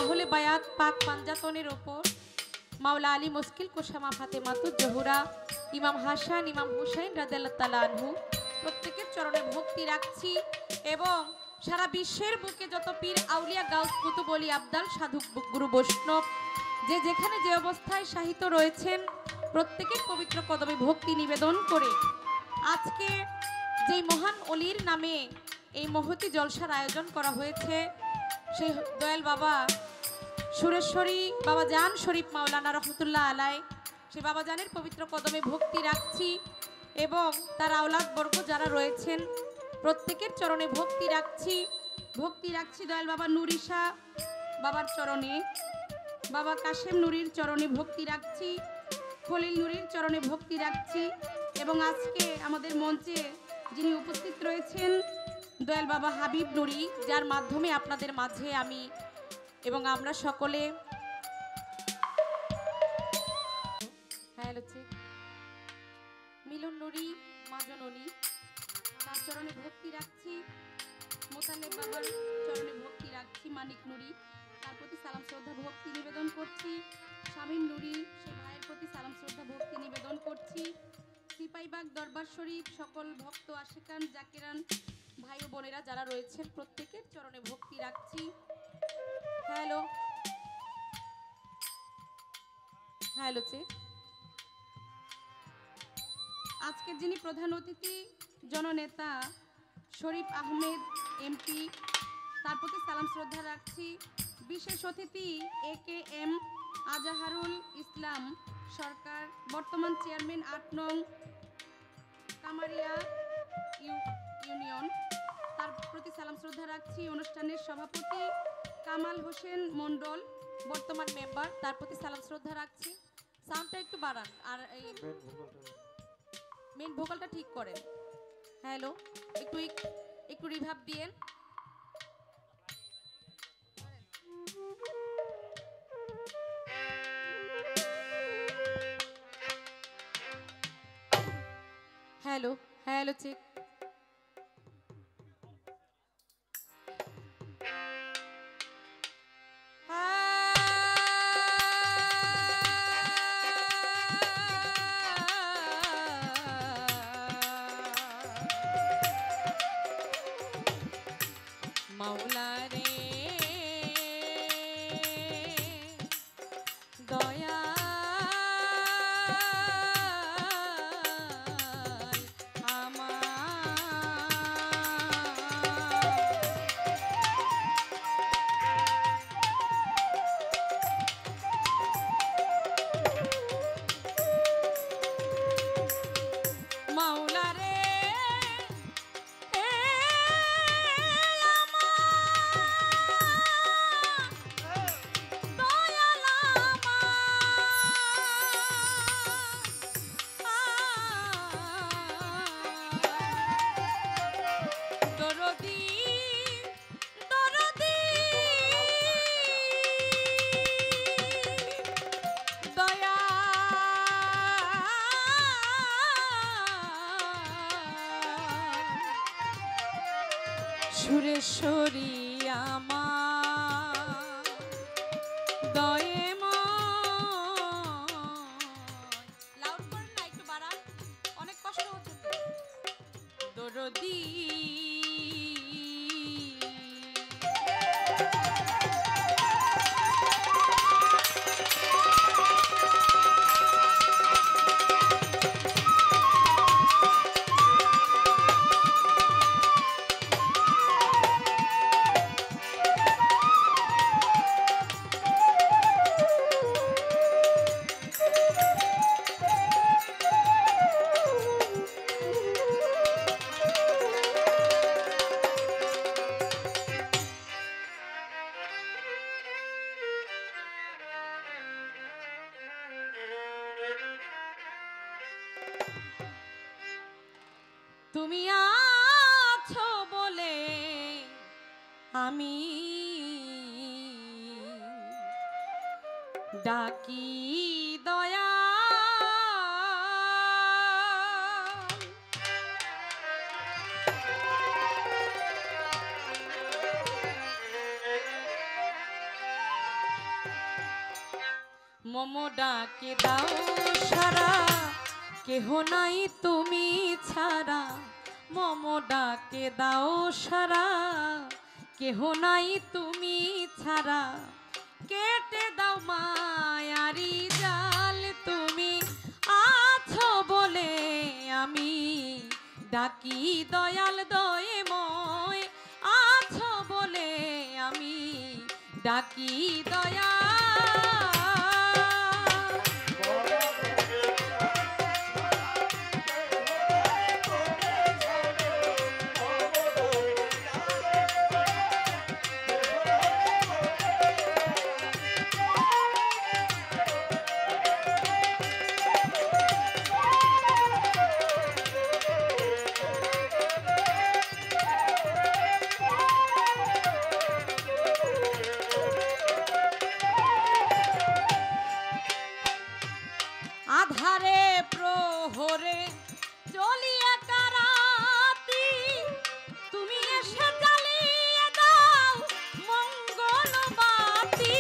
আহলে বায়াত পাক পাঞ্জাতনের ওপর মাওলা আলী মুশকিল কুশামা ফাতেমাতুজ জোহরা ইমাম হাসান ইমাম হুসাইন রাদিয়াল্লাহু তাআলা আনহু প্রত্যেকের চরণে ভক্তি রাখছি এবং সারা বিশ্বের বুকে যত পীর আউলিয়া গাউস কুতুব ওলি আবদাল সাধু গুরু বৈষ্ণব যে যেখানে যে অবস্থায় সাহিত্য রয়েছেন প্রত্যেকের পবিত্র কদমে ভক্তি নিবেদন করে আজকে যেই মহান অলির নামে এই মহতি জলসার আয়োজন করা হয়েছে সেই দয়াল বাবা সুরেশ্বরী বাবা জান শরীফ মাওলানা রহমতুল্লাহ আলাই, সেই বাবা জানের পবিত্র কদমে ভক্তি রাখছি এবং তার আওলাদ বর্গ যারা রয়েছেন প্রত্যেকের চরণে ভক্তি রাখছি দয়াল বাবা নুরিশা বাবার চরণে, বাবা কাশেম নুরির চরণে ভক্তি রাখছি, খলিল নুরির চরণে ভক্তি রাখছি এবং আজকে আমাদের মঞ্চে যিনি উপস্থিত রয়েছেন দয়াল বাবা হাবিব নুরি, যার মাধ্যমে আপনাদের মাঝে আমি এবং আমরা সকলে মিলন নুরি মাজননী তার চরণে ভক্তি রাখছি, মোতালেব বাবার চরণে ভক্তি রাখছি, মানিক নুরি তার প্রতি সালাম শ্রদ্ধা ভক্তি নিবেদন করছি, শামীম নুরি সে ভাইয়ের প্রতি সালাম শ্রদ্ধা ভক্তি নিবেদন করছি, সিপাইবাগ দরবার শরীফ সকল ভক্ত আশিকান জাকিরান ভাই ও বোনেরা যারা রয়েছেন প্রত্যেকের চরণে ভক্তি রাখছি। Hello check. আজকের যিনি প্রধান অতিথি জননেতা শরীফ আহমেদ এমপি তার প্রতি সালাম শ্রদ্ধা রাখছি, বিশেষ অতিথি AKM আজাহারুল ইসলাম সরকার বর্তমান চেয়ারম্যান ৮ নং কামারিয়া ইউনিয়ন তার প্রতি সালাম শ্রদ্ধা রাখছি, অনুষ্ঠানের সভাপতি কামাল হোসেন মণ্ডল বর্তমান মেম্বার তার প্রতি সালাম শ্রদ্ধা রাখছি। সাউন্ডটা একটু বাড়ান আর এই মেন ভোকালটা ঠিক করেন। হ্যালো, একটু রিভাব দিয়েন। Hello check. মাওলা রে দয়া সুরেশ্বরী আমার দয়ে লাউড করেন না, একটু বাড়ান, অনেক কষ্ট হচ্ছে দরদি তুমি আছো বলে আমি ডাকি দয়া মম ডাকে দাও সারা কেহ নাই তুমি ছাড়া মম ডাকে দাও সারা কেহ নাই তুমি ছাড়া কেটে দাও মায়ারি জাল তুমি আছো বলে আমি ডাকি দয়াল দয়াময় আছো বলে আমি ডাকি দয়া আধারে প্রহরে চলিয়া কারাতি তুমি এসে জ্বালিয়ে দাও মঙ্গল বাতি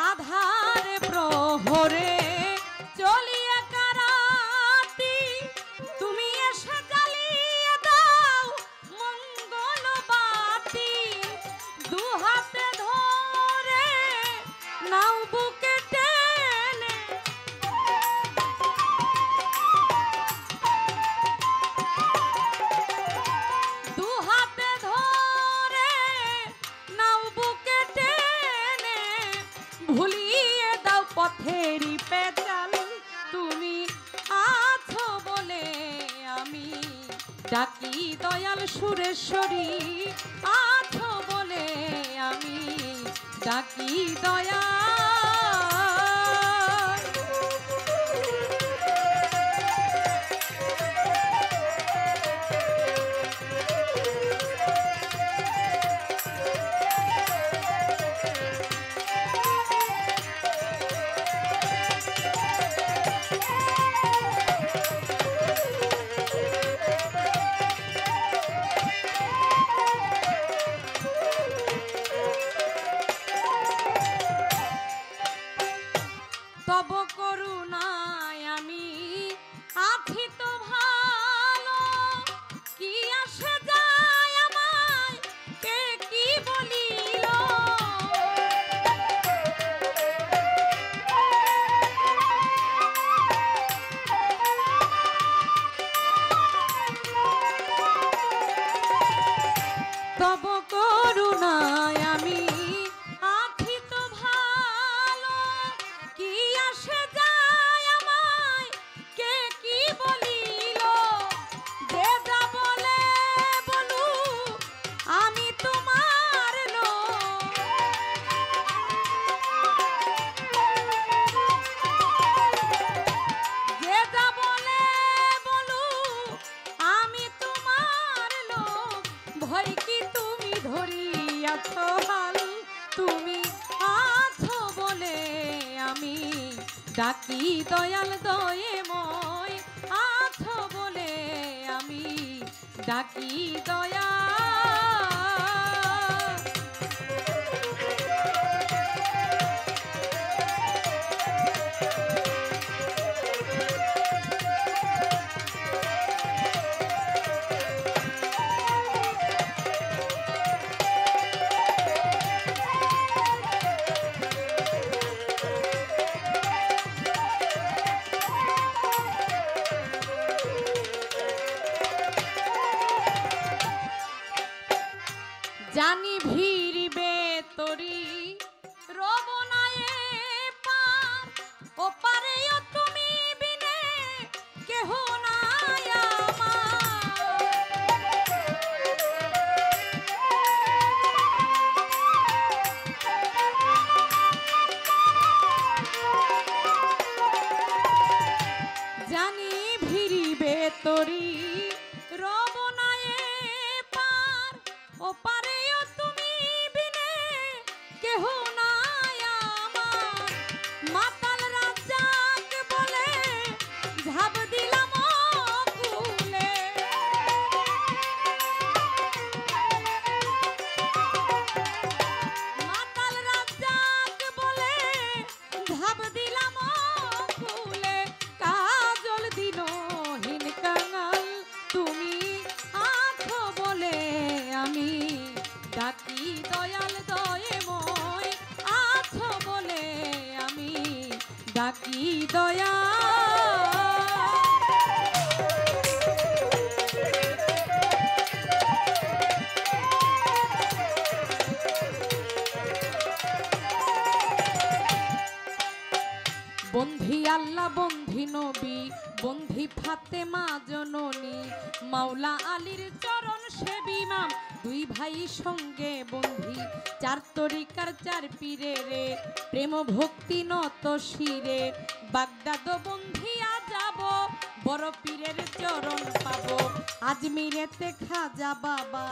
আধারে প্রহরে চলিয়া কারাতি তুমি এসে জ্বালিয়ে দাও মঙ্গল বাতি দু হাতে ধরে নাও বুকে টেনে দু হাতে ধরে নাও বুকে টেনে ভুলিয়ে দাও পথেরই পেঁচাল তুমি আছো বলে আমি ডাকি দয়াল সুরেশ্বরী আছো বলে আমি ডাকি দয়া তব করুণায় আমি আছি তো ভালো কি আসে যায় আমায় কে কি বলিল তব করুণায় আমি আছি তো ভালো কি আসে যায় আমায় কে কি বলিল যে যা বলে বলু আমি তোমার লোক যে যা বলে বলু আমি তোমার লোক ভয় কি তুমি ধরিয়াছ হাল তুমি আছো বলে আমি ডাকি দয়াল দয়াময় আছো বলে আমি ডাকি দয়া জানি ভিড়বে তরি রবনায়ে পার ও পারেও তুমি বিনে কেহ নাই আমার ডাকি দয়াল দয়াময় আছো বলে আমি ডাকি দয়া বন্ধি আল্লাহ বন্ধি নবী বন্ধি ফাতেমা জননী মাওলা আলীর চরণ সেবী মাম দুই ভাই সঙ্গে বন্ধি চার তরিকার চার পীরে রে প্রেম ভক্তি নত শিরে বাগদাদ বন্ধিয়া যাব বড় পীরের চরণ পাবো আজমিরেতে খাজা বাবা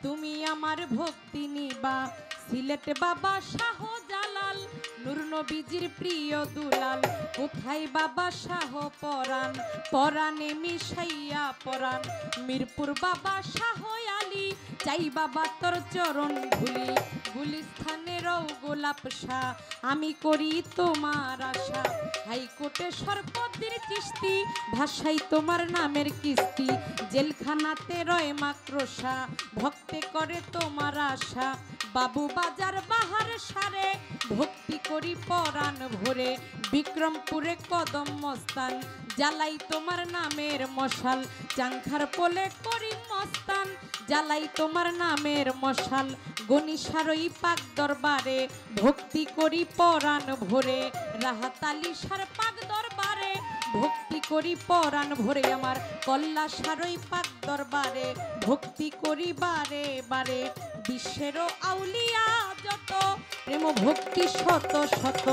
তুমি আমার ভক্তি নিবা সিলেট বাবা শাহ জালাল নূর নবীজির প্রিয় দুলাল কোথায় বাবা শাহ পরাণ পরাণে মিশাইয়া পরাণ মিরপুর বাবা শাহ আলী চাই বাবা তোর চরণ ধুলি গুলিস্থানেরও গোলাপ শাহ আমি করি তোমার আশা হাইকোর্টে সরপতির চিস্তি ভাষাই তোমার নামের কিস্তি জেলখানাতে রয় মাক্রোশা ভক্তে করে তোমার আশা বাবু বাজার বাহার সারে ভক্তি করি পরাণ ভরে বিক্রমপুরে কদম মস্তান জ্বালাই তোমার নামের মশাল চাংখার পোলে করি মস্তান জ্বালাই তোমার নামের মশাল গনিসারই পাক দরবারে ভক্তি করি পরাণ ভরে রাহাতালি সার পাক দরবারে ভক্তি করি পরাণ ভরে আমার কল্লা সারই পাক দরবারে ভক্তি করি বারে বারে বিশ্বেরও আউলিয়া যত প্রেম ভক্তি শত শত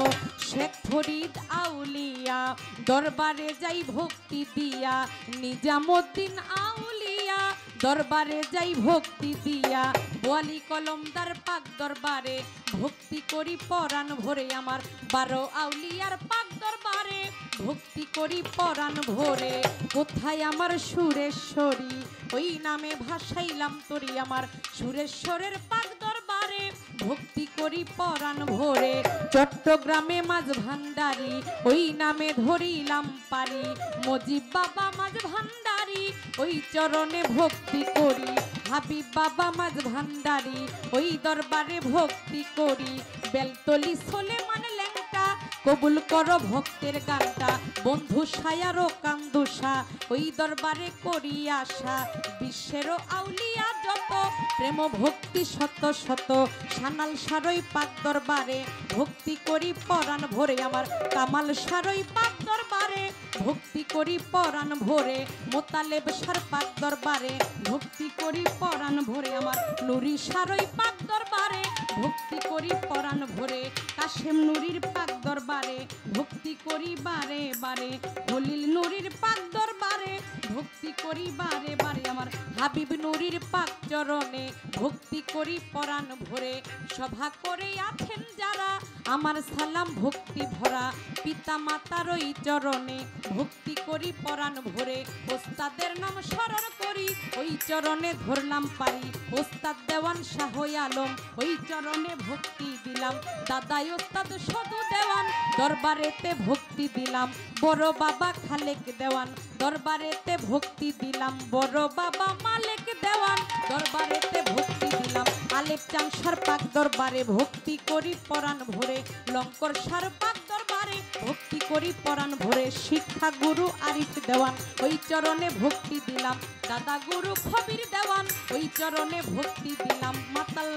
শেখ ফরিদ আউলিয়া দরবারে যাই ভক্তি দিয়া নিজামুদ্দিন আউলিয়া দরবারে যাই ভক্তি দিয়া ওয়ালি কলমদার পাক দরবারে ভক্তি করি পরাণ ভরে আমার 12 আউলিয়ার পাক দরবারে ভক্তি করি পরাণ ভরে কোথায় আমার সুরেশ্বরী ওই নামে ভাসাইলাম তরি আমার সুরেশ্বরের পাক দরবারে ভক্তি করি পরাণ ভরে চট্টগ্রামে মাঝ ভান্ডারি ওই নামে ধরিলাম পারি মজিব বাবা মাঝ ভান্ডারি ওই চরণে ভক্তি করি হাবিব বাবা মাঝ ভান্ডারি ওই দরবারে ভক্তি করি বেলতলি সোলেমান লেংটা কবুল করো ভক্তের গানটা বন্ধু সায়ারও কান্দুষা ওই দরবারে করি আশা বিশ্বেরও আউলিয়া যত প্রেম ভক্তি শত শত সানাল সারই পাক দরবারে ভক্তি করি পরাণ ভরে আমার কামাল সারই পাক দরবারে ভক্তি করি পরাণ ভরে মোতালেব সার পাক দরবারে ভক্তি করি পরাণ ভরে আমার নুরি সারই পাক দরবারে ভক্তি করি পরাণ ভরে কাশেম নুরির পাক দরবারে ভক্তি করি বারে বারে খলিল নুরির পাক দরবারে ভক্তি করি বারে বারে আমার হাবিব নুরির পাক চরণে ভক্তি করি পরাণ ভরে সভা করে আছেন যারা আমার সালাম ভক্তি ভরা পিতা মাতার ওই চরণে ভক্তি করি পরাণ ভরে ওস্তাদের নাম স্মরণ করি ওই চরণে ধরলাম পারি ওস্তাদ দেওয়ান শাহ আলম ওই চরণে ভক্তি দিলাম দাদাই ওস্তাদ সদু দেওয়ান দরবারেতে ভক্তি দিলাম বড় বাবা খালেক দেওয়ান দরবারেতে ভক্তি দিলাম বড় বাবা মালেক দেওয়ান দরবারেতে ভক্তি দিলাম আলেপ চাং সার পাক দরবারে ভক্তি করি পরাণ ভরে লঙ্কর সার পাক দরবারে ভক্তি করি পরাণ ভরে শিক্ষা গুরু আরিফ দেওয়ান ওই চরণে ভক্তি দিলাম দাদা গুরু খবির দেওয়ান ওই চরণে ভক্তি দিলাম মাতাল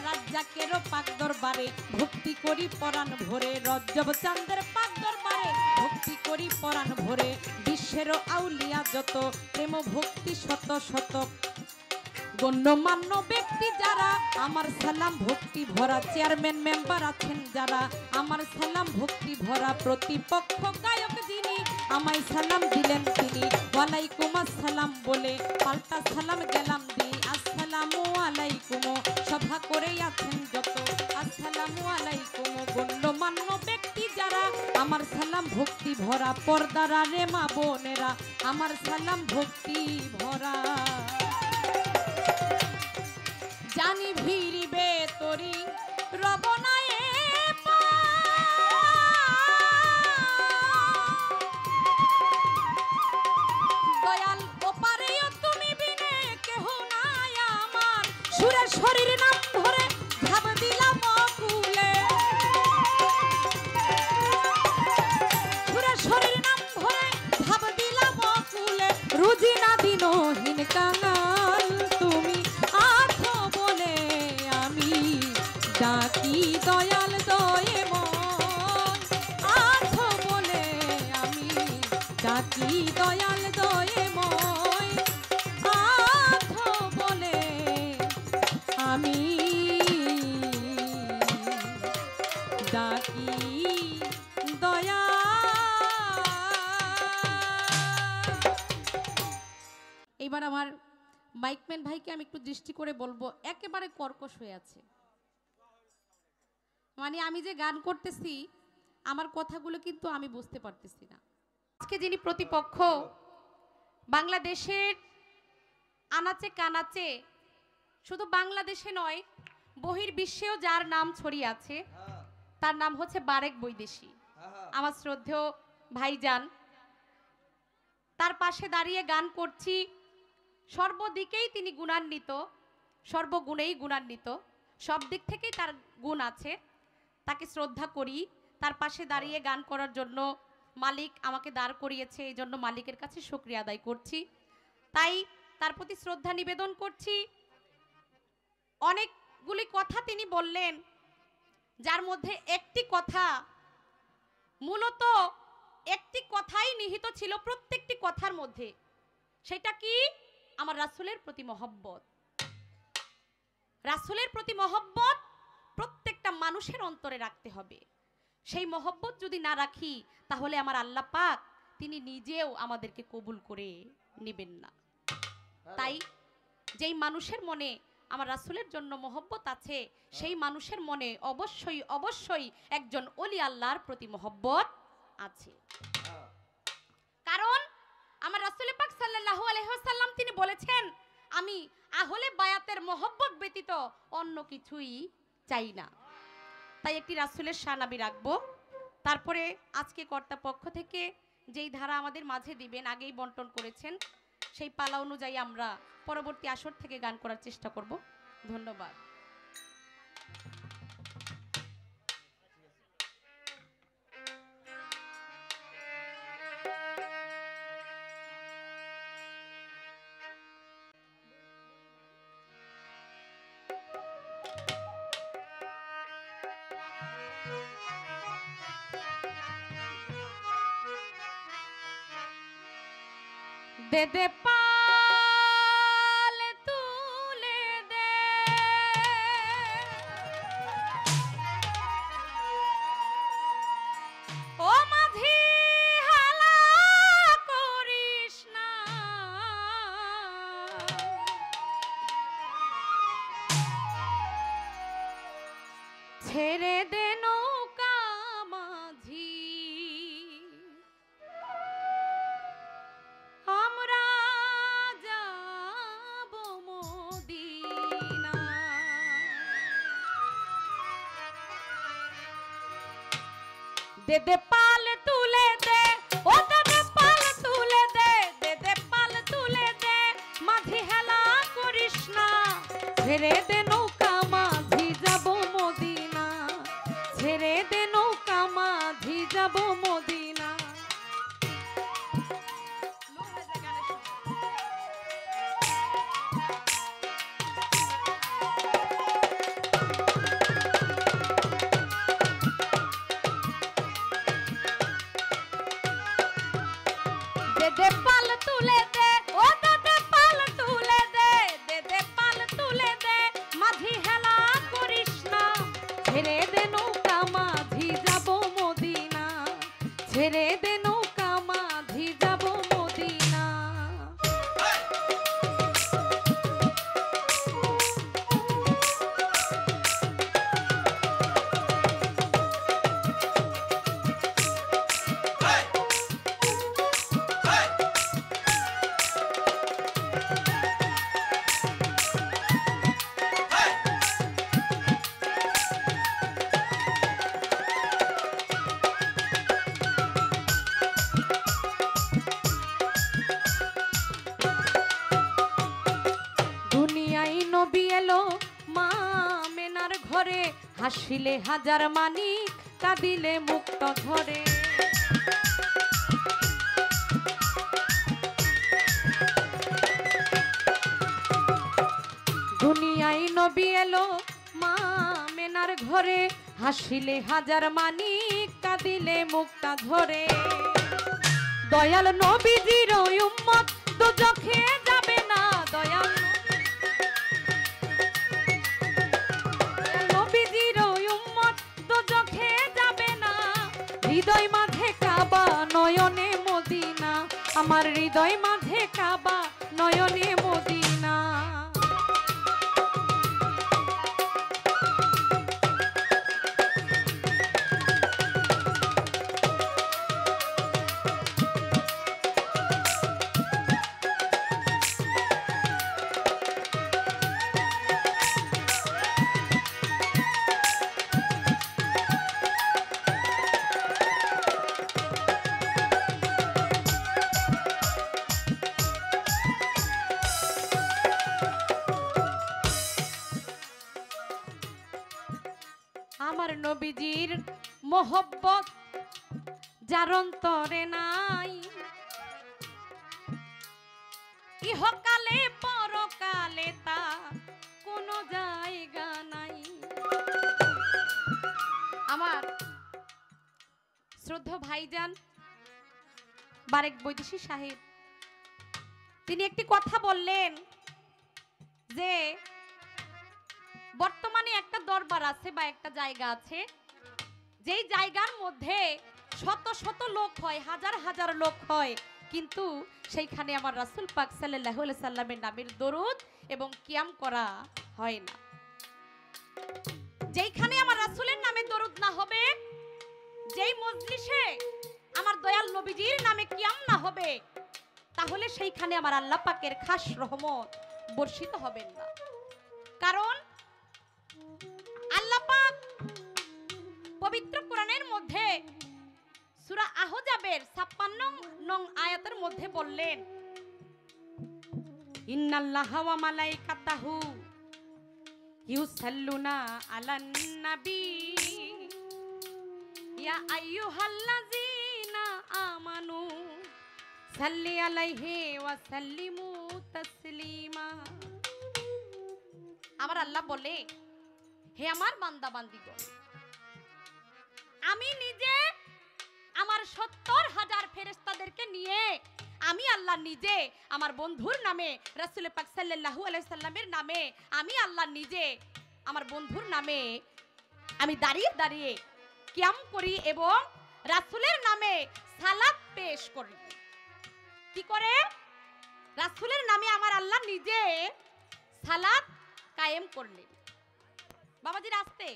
রাজ্জাকেরও পাক দরবারে ভক্তি করি পরাণ ভরে রজ্জব চাঁদের পাক দরবারে ভক্তি করি পরাণ ভরে বিশ্বেরও আউলিয়া যত প্রেম ভক্তি শত শত গণ্যমান্য ব্যক্তি যারা আমার সালাম ভক্তি ভরা চেয়ারম্যান মেম্বার আছেন যারা আমার সালাম ভক্তি ভরা প্রতিপক্ষ গায়ক যিনি আমায় সালাম দিলেন তিনি ওয়ালাইকুম আসসালাম বলে পাল্টা সালাম গেলাম দিই আসসালামু আলাইকুম সভা করেই আছেন যত আসসালামু আলাইকুম গণ্যমান্য ব্যক্তি যারা আমার সালাম ভক্তি ভরা পর্দারা রে মা বোনেরা আমার সালাম ভক্তি ভরা জানি ভিড়িবে তরি রবনায়ে দয়াল ওপারেও তুমি বিনে কেহ নাই আমার সুরের শরীর নাম ধরে ঝাঁপ দিলাম অকুলে, সুরের শরীর নাম ধরে ঝাঁপ দিলাম অকুলে, রুজি না দিনহীন কাঙাল তুমি আছো বলে আমি ডাকি দয়াল দয়াময়, আছো বলে আমি ডাকি দয়াল দয়াময়, আছো বলে আমি ডাকি দয়া। এইবার আমার মাইকম্যান ভাইকে আমি একটু দৃষ্টি করে বলবো, একেবারে কর্কশ হয়ে আছে, মানে আমি যে গান করতেছি আমার কথাগুলো কিন্তু আমি বুঝতে পারতেছি না। আজকে যিনি প্রতিপক্ষ, বাংলাদেশের আনাচে কানাচে, শুধু বাংলাদেশে নয় বহির্বিশ্বেও যার নাম ছড়িয়ে আছে, তার নাম হচ্ছে বারেক বৈদেশী, আমার শ্রদ্ধেয় ভাইজান। তার পাশে দাঁড়িয়ে গান করছি, সর্বদিকেই তিনি গুণান্বিত, সর্বগুণেই গুণান্বিত, সব দিক থেকেই তার গুণ আছে, তাকে শ্রদ্ধা করি। তার পাশে দাঁড়িয়ে গান করার জন্য মালিক আমাকে দাঁড় করিয়েছে, এই জন্য মালিকের কাছে শুকরিয়া আদায় করছি, তাই তার প্রতি শ্রদ্ধা নিবেদন করছি। অনেকগুলি কথা তিনি বললেন, যার মধ্যে একটি কথা, মূলত একটি কথাই নিহিত ছিল প্রত্যেকটি কথার মধ্যে, সেটা কি? আমার রাসূলের প্রতি মহব্বত। রাসূলের প্রতি মহব্বত প্রত্যেকটা মানুষের অন্তরে রাখতে হবে। সেই মহব্বত যদি না রাখি তাহলে আমার আল্লাহ পাক তিনি নিজেও আমাদেরকে কবুল করে নেবেন না। তাই যেই মানুষের মনে আমার রাসূলের জন্য মহব্বত আছে, সেই মানুষের মনে অবশ্যই অবশ্যই একজন ওলি আল্লাহর প্রতি মহব্বত আছে। কারণ আমার রাসূল পাক সাল্লাল্লাহু আলাইহি ওয়াসাল্লাম তিনি বলেছেন, আমি আহলে বায়াতের মহব্বত ব্যতীত অন্য কিছুই চাই না। তাই একটি রাসূলের শান আমি রাখবো। তারপরে আজকে কর্তা পক্ষ থেকে যেই ধারা আমাদের মাঝে দিবেন, আগেই বন্টন করেছেন, সেই পালা অনুযায়ী আমরা পরবর্তী আসর থেকে গান করার চেষ্টা করব। ধন্যবাদ। দে দে পাল তুলে দে, ও মাঝি হালা করিস না, ছেড়ে দে নৌকা মাঝি, আমরা যাব মদিনা। দে দে পাল তুলে দে, ও দে দে পাল তুলে দে, দে দে পাল তুলে দে, মাঝি হেলা করিস না, ছেড়ে দে নৌকা মাঝি যাব মদিনা, ছেড়ে দে নৌকা মাঝি যাব মদিনা। দে দে পাল তুলে দে, ও দে দে পাল তুলে দে, দে দে পাল তুলে দে, ঘরে হাসিলে হাজার মানি কাঁদিলে মুক্ত ঝরে দুনিয়ায় নবী এলো মা মেনার ঘরে হাসিলে হাজার মানি কাঁদিলে মুক্তা ঝরে দয়াল নবীজির উম্মত দোজখে যাবে না দয়াল নবীজির উম্মত দোজখে যাবে না হৃদয় মাঝে কাবা নয়নে মদিনা আমার হৃদয় মাঝে কাবা নয়নে মদিনা আমার নবীজির মোহব্বত যার অন্তরে নাই ইহকালে পরকালে তা কোনো জায়গা নাই আমার শ্রদ্ধেয় ভাইজান বারেক বৈদেশী সাহেব তিনি একটি কথা বললেন যে বর্তমানে একটা দরবার আছে বা একটা জায়গা আছে যেই জায়গার মধ্যে শত শত লোক হয় হাজার হাজার লোক হয় কিন্তু সেইখানে আমার রাসূল পাক সাল্লাল্লাহু আলাইহি সাল্লামের নামের দরুদ এবং কিয়াম করা হয় না যেইখানে আমার রাসূলের নামে দরুদ না হবে যেই মজলিসে আমার দয়াল নবীজির নামে কিয়াম না হবে তাহলে সেইখানে আমার আল্লাহ পাকের খাস রহমত বর্ষিত হবে না কারণ আল্লাহ পাক পবিত্র কোরআনের মধ্যে সূরা আহজাবের 56 নং আয়াতের মধ্যে বললেন ইন্নাল্লাহা ওয়া মালাইকাতাহু ইউসাল্লুনা আলান নবী ইয়া আইয়ুহাল্লাযীনা আমানু সাল্লি আলাইহি ওয়া সাল্লিমু তাসলিমা আমার আল্লাহ বলে হে আমার বান্দা বান্দিগণ আমি নিজে আমার 70,000 ফেরেশতাদেরকে নিয়ে আমি আল্লাহ নিজে আমার বন্ধুর নামে রাসূল পাক সাল্লাল্লাহু আলাইহি সাল্লামের নামে আমি আল্লাহ নিজে আমার বন্ধুর নামে আমি দাঁড়িয়ে দাঁড়িয়ে কিয়াম করি এবং রাসূলের নামে সালাত পেশ করি কি করে রাসূলের নামে আমার আল্লাহ নিজে সালাত কায়েম করলেন বাবাজি আসতে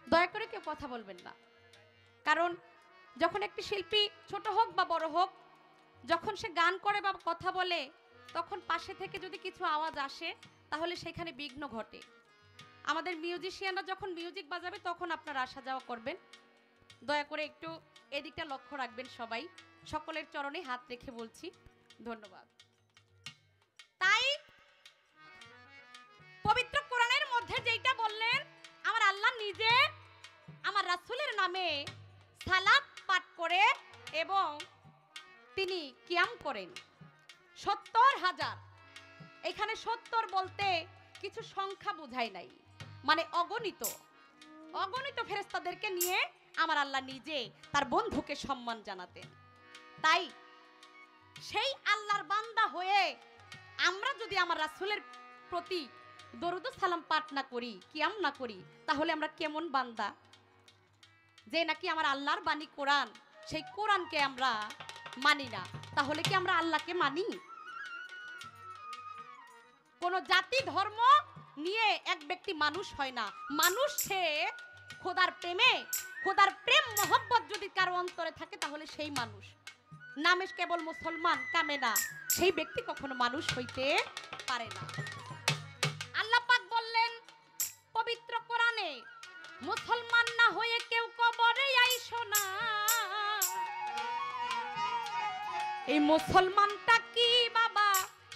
দয়া করে কেউ কথা বলবেন না কারণ যখন একটি শিল্পী ছোট হোক বা বড় হোক যখন সে গান করে বা কথা বলে তখন পাশে থেকে যদি কিছু আওয়াজ আসে তাহলে সেখানে বিঘ্ন ঘটে আমাদের মিউজিশিয়ানরা যখন মিউজিক বাজাবে তখন আপনারা আসা যাওয়া করবেন দয়া করে একটু এদিকটা লক্ষ্য রাখবেন সবাই সকলের চরণে হাত রেখে বলছি ধন্যবাদ তাই পবিত্র কোরআনের মধ্যে যেটা বললেন আমার আল্লাহ নিজে আমার রাসূলের নামে সালাত পাঠ করে এবং তিনি কিয়াম করেন 70,000 এখানে 70 বলতে কিছু সংখ্যা বোঝায় নাই মানে অগণিত ফেরেশতাদেরকে নিয়ে আমার আল্লাহ নিজে তার বন্ধুকে সম্মান জানাতেন তাই সেই আল্লাহর বান্দা হয়ে আমরা যদি আমার রাসূলের প্রতি দরুদ ও সালাম পাঠ না করি কিয়াম না করি তাহলে আমরা কেমন বান্দা যে নাকি আমার আল্লাহর বাণী কোরআন সেই কোরআনকে আমরা মানি না তাহলে কি আমরা আল্লাহকে মানি কোন জাতি ধর্ম নিয়ে এক ব্যক্তি মানুষ হয় না মানুষ সে খোদার প্রেম মোহব্বত যদি কারো অন্তরে থাকে তাহলে সেই মানুষ নামে কেবল মুসলমান কামে না সেই ব্যক্তি কখনো মানুষ হইতে পারে না আল্লাহ পাক বললেন পবিত্র কোরআনে মুসলমান না হয়ে কেউ কবরে আইসো না এই মুসলমানটা কি বাবা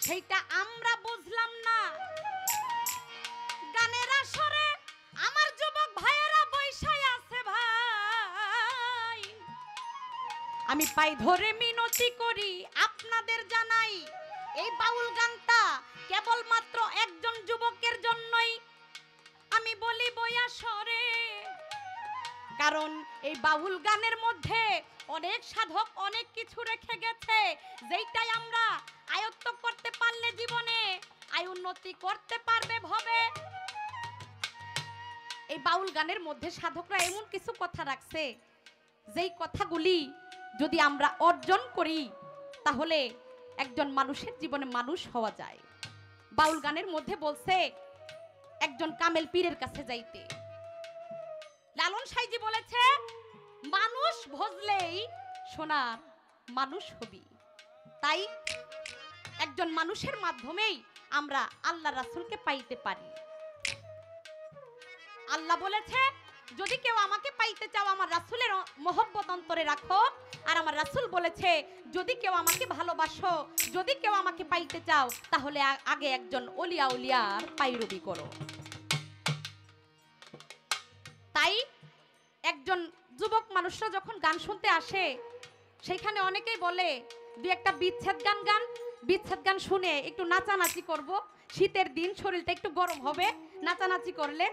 সেইটা আমরা বুঝলাম না। গানের আসরে আমার যুবক ভাইয়েরা বৈশাই আছে ভাই, আমি পাই ধরে মিনতি করি আপনাদের জানাই, এই বাউল গানটা কেবলমাত্র একজন যুবকের জন্যই আমি বলি বৈয়াসরে। কারণ এই বাউল গানের মধ্যে অনেক সাধক অনেক কিছু রেখে গেছে, যেইটাই আমরা আয়ত্ত করতে পারলে জীবনে আয় উন্নতি করতে পারবে ভবে। এই বাউল গানের মধ্যে সাধকরা এমন কিছু কথা রাখছে, যেই কথাগুলি যদি আমরা অর্জন করি তাহলে একজন মানুষের জীবনে মানুষ হওয়া যায়। বাউল গানের মধ্যে বলছে একজন কামেল পীরের কাছে যাইতে, লালন সাইজি বলেছে মানুষ ভজলেই সোনার মানুষ হবি। তাই একজন মানুষের মাধ্যমেই আমরা আল্লাহ রাসূলকে পাইতে পারি। আল্লাহ বলেছে যদি কেউ আমাকে পাইতে চাও আমার রাসূলের মহব্বত অন্তরে রাখো, আর আমার রাসূল বলেছে যদি কেউ আমাকে ভালোবাসো, যদি কেউ আমাকে পাইতে চাও তাহলে আগে একজন ওলিয়া উলিয়ার পায়রবি করো। তাই একজন যুবক মানুষরা যখন গান শুনতে আসে সেখানে অনেকেই বলে দুই একটা বিচ্ছেদ গান বিচ্ছেদ গান শুনে একটু নাচানাচি করব, শীতের দিন শরীরটা একটু গরম হবে, নাচানাচি করলে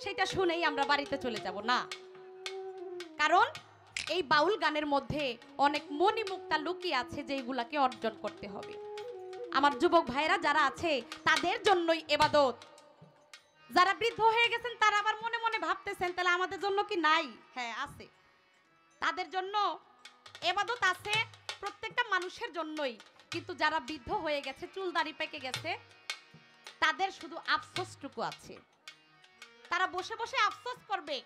সেটা শুনেই আমরা বাড়িতে চলে যাব না। কারণ এই বাউল গানের মধ্যে অনেক মণিমুক্তা লুকিয়ে আছে, যেগুলাকে অর্জন করতে হবে। আমার যুবক ভাইরা যারা আছে তাদের জন্যই ইবাদত। যারা বৃদ্ধ হয়ে গেছেন তারা আবার মনে মনে ভাবতেছেন তাহলে আমাদের জন্য কি নাই? হ্যাঁ আছে, তাদের জন্য ইবাদত আছে, প্রত্যেকটা মানুষের জন্যই। কিন্তু যারা বৃদ্ধ হয়ে গেছে, চুল দাড়ি পেকে গেছে, তাদের শুধু আফসোসটুকু আছে। তারা বসে বসে আফসোস করবে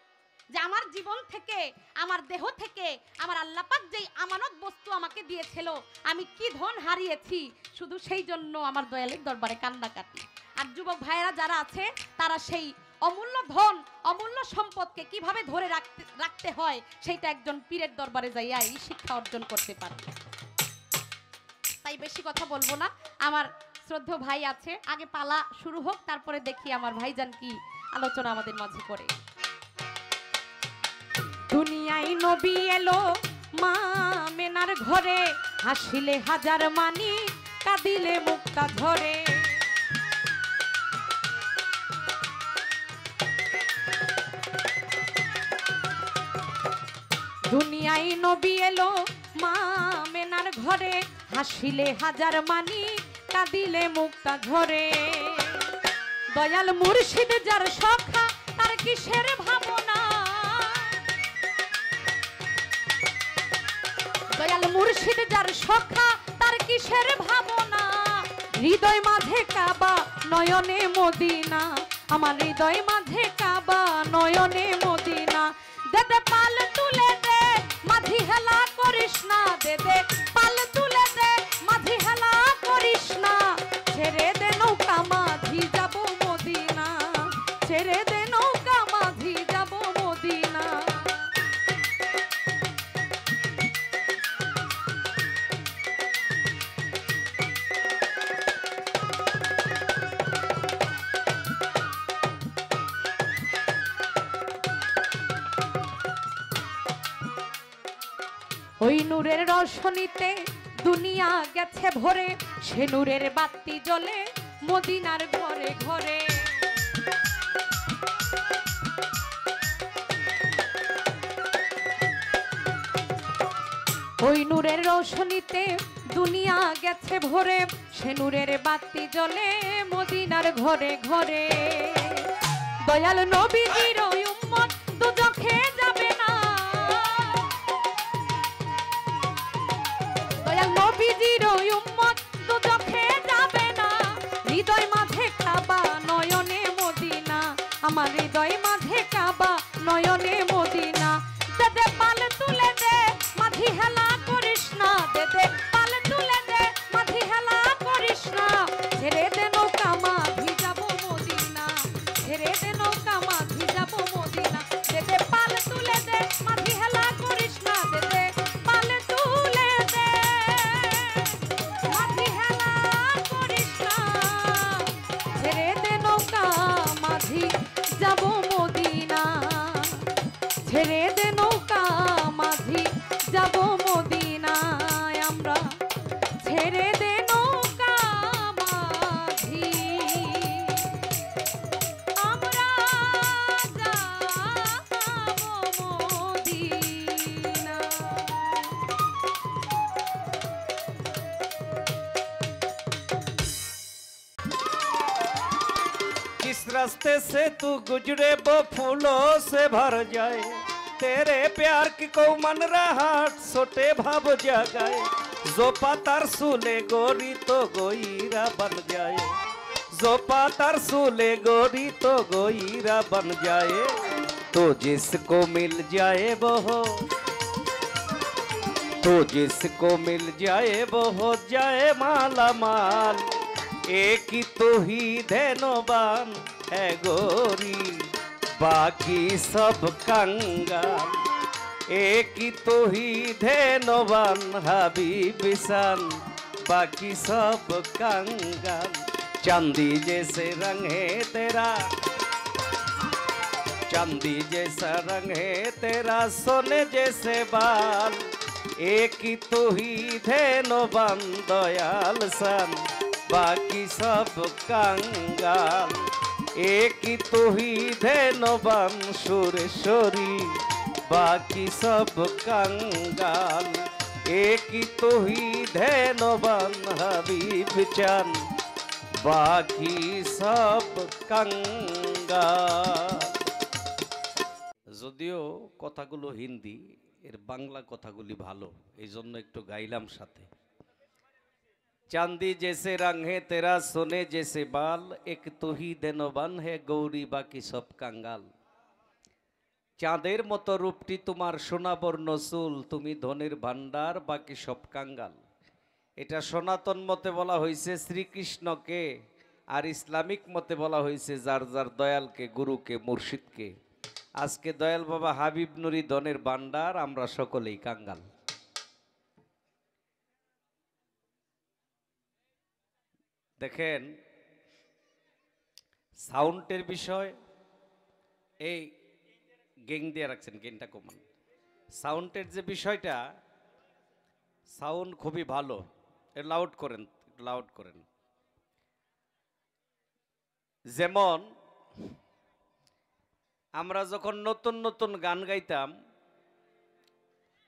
যে আমার জীবন থেকে, আমার দেহ থেকে আমার আল্লাহ পাক যেই আমানত বস্তু আমাকে দিয়েছিল আমি কি ধন হারিয়েছি, শুধু সেই জন্য আমার দয়ালের দরবারে কান্নাকাটি। আর যুবক ভাইয়েরা যারা আছে তারা সেই অমূল্য ধন, অমূল্য সম্পদকে কিভাবে ধরে রাখতে হয় সেইটা একজন পীরের দরবারে যাইয়াই শিক্ষা অর্জন করতে পারে। তাই বেশি কথা বলবো না, আমার শ্রদ্ধেয় ভাই আছে, আগে পালা শুরু হোক, তারপরে দেখি আমার ভাইজান কি আলোচনা আমাদের মাঝে করে। দুনিয়ায় নবী এলো মা মেনার ঘরে, হাসিলে হাজার মানি কাঁদিলে মুক্তা ঝরে। দুনিয়ায় নবী এলো মা মেনার ঘরে, হাসিলে হাজার মানি কাঁদিলে মুক্তা ঝরে। দয়াল মুর্শিদ যার সখা তার কিসের ভাবনা, দয়াল মুর্শিদ যার সখা তার কিসের ভাবনা। হৃদয় মাঝে কাবা নয়নে মদিনা, আমার হৃদয় মাঝে কাবা নয়নে মদিনা। দে পাল তুলে দে মাঝি হেলা করিস না, দে পাল তুলে দে মাঝি হেলা করিস না। ছেড়ে দে নৌকা মাঝি যাব মদিনা, ছেড়ে দে নৌকা মাঝি যাব মদিনা। ওই নূরের রোশনীতে দুনিয়া গেছে ভরে, সে নূরের বাতি জ্বলে মদিনার ঘরে ঘরে। ওই নূরের রোশনীতে দুনিয়া গেছে ভরে, সে নূরের বাতি জ্বলে মদিনার ঘরে ঘরে। দয়াল নবীজির ওই উম্মত দুজখে যাবে না, দয়াল নবীজির ওই উম্মত দুজখে যাবে না। হৃদয় মাঝে কাবা নয়নে মদিনা, আমার হৃদয় মাঝে কাবা নয়নে মদিনা। দে পাল তুলে দে মাঝি হেলা করিস না, দে পাল তুলে দে মাঝি হেলা করিস না। ছেড়ে দে নৌকা মাঝি যাব মদিনা, ছেড়ে দে নৌকা মাঝি যাব মদিনা। দে পাল তুলে দে মাঝি হেলা করিস না, দে পাল তুলে দে মাঝি হেলা করিস रास्ते से तू गुजरे वो फूलों से भर जाए, तेरे प्यार की को मन रहा सोटे भाव जगाए, जो पातार सूले गोरी तो गोईरा बन जाए, जो पातार सूले गोरी तो गोईरा बन जाए, तो जिसको मिल जाए वो हो, तो जिसको मिल जाए वो हो जाए माला माल, एक ही तो ही धैर्यवान है गोरी, बाकी सब कंगाल, एक ही तो ही धैर्यवान हबीबिसान, बाकी सब कंगाल। चांदी जैसे रंग है तेरा, चांदी जैसा रंग है तेरा, सोने जैसे बाल, एक ही तो ही धैर्यवान दयाल सान, बाकी सब कंगाल, एक ही तो ही धैर्यवान सुरेश्वरी, बाकी सब कंगाल, एक ही तो ही धैर्यवान हबीब चान, बाकी सब कंगाल। যদিও কথাগুলো হিন্দি, এর বাংলা কথাগুলি ভালো, এই জন্য একটু গাইলাম সাথে। चांदी जैसे रंग है तेरा, सोने जैसे बाल, एक तो ही धैर्यवान है गौरी, बाकी सब कंगाल। চাঁদের মতো রূপটি তোমার, সোনা বর্ণ চুল, তুমি ধনের ভান্ডার, বাকি সব কাঙ্গাল। এটা সনাতন মতে বলা হয়েছে শ্রীকৃষ্ণকে, আর ইসলামিক মতে বলা হয়েছে যার যার দয়ালকে, গুরুকে, মুর্শিদকে। আজকে দয়াল বাবা হাবিব নুরি ধনের ভান্ডার, আমরা সকলেই কাঙ্গাল। দেখেন সাউন্ডের বিষয়, এই গেং দিয়ে রাখছেন, গেনটা কমান। সাউন্ডের যে বিষয়টা, সাউন্ড খুবই ভালো, লাউড করেন, লাউড করেন। যেমন আমরা যখন নতুন নতুন গান গাইতাম,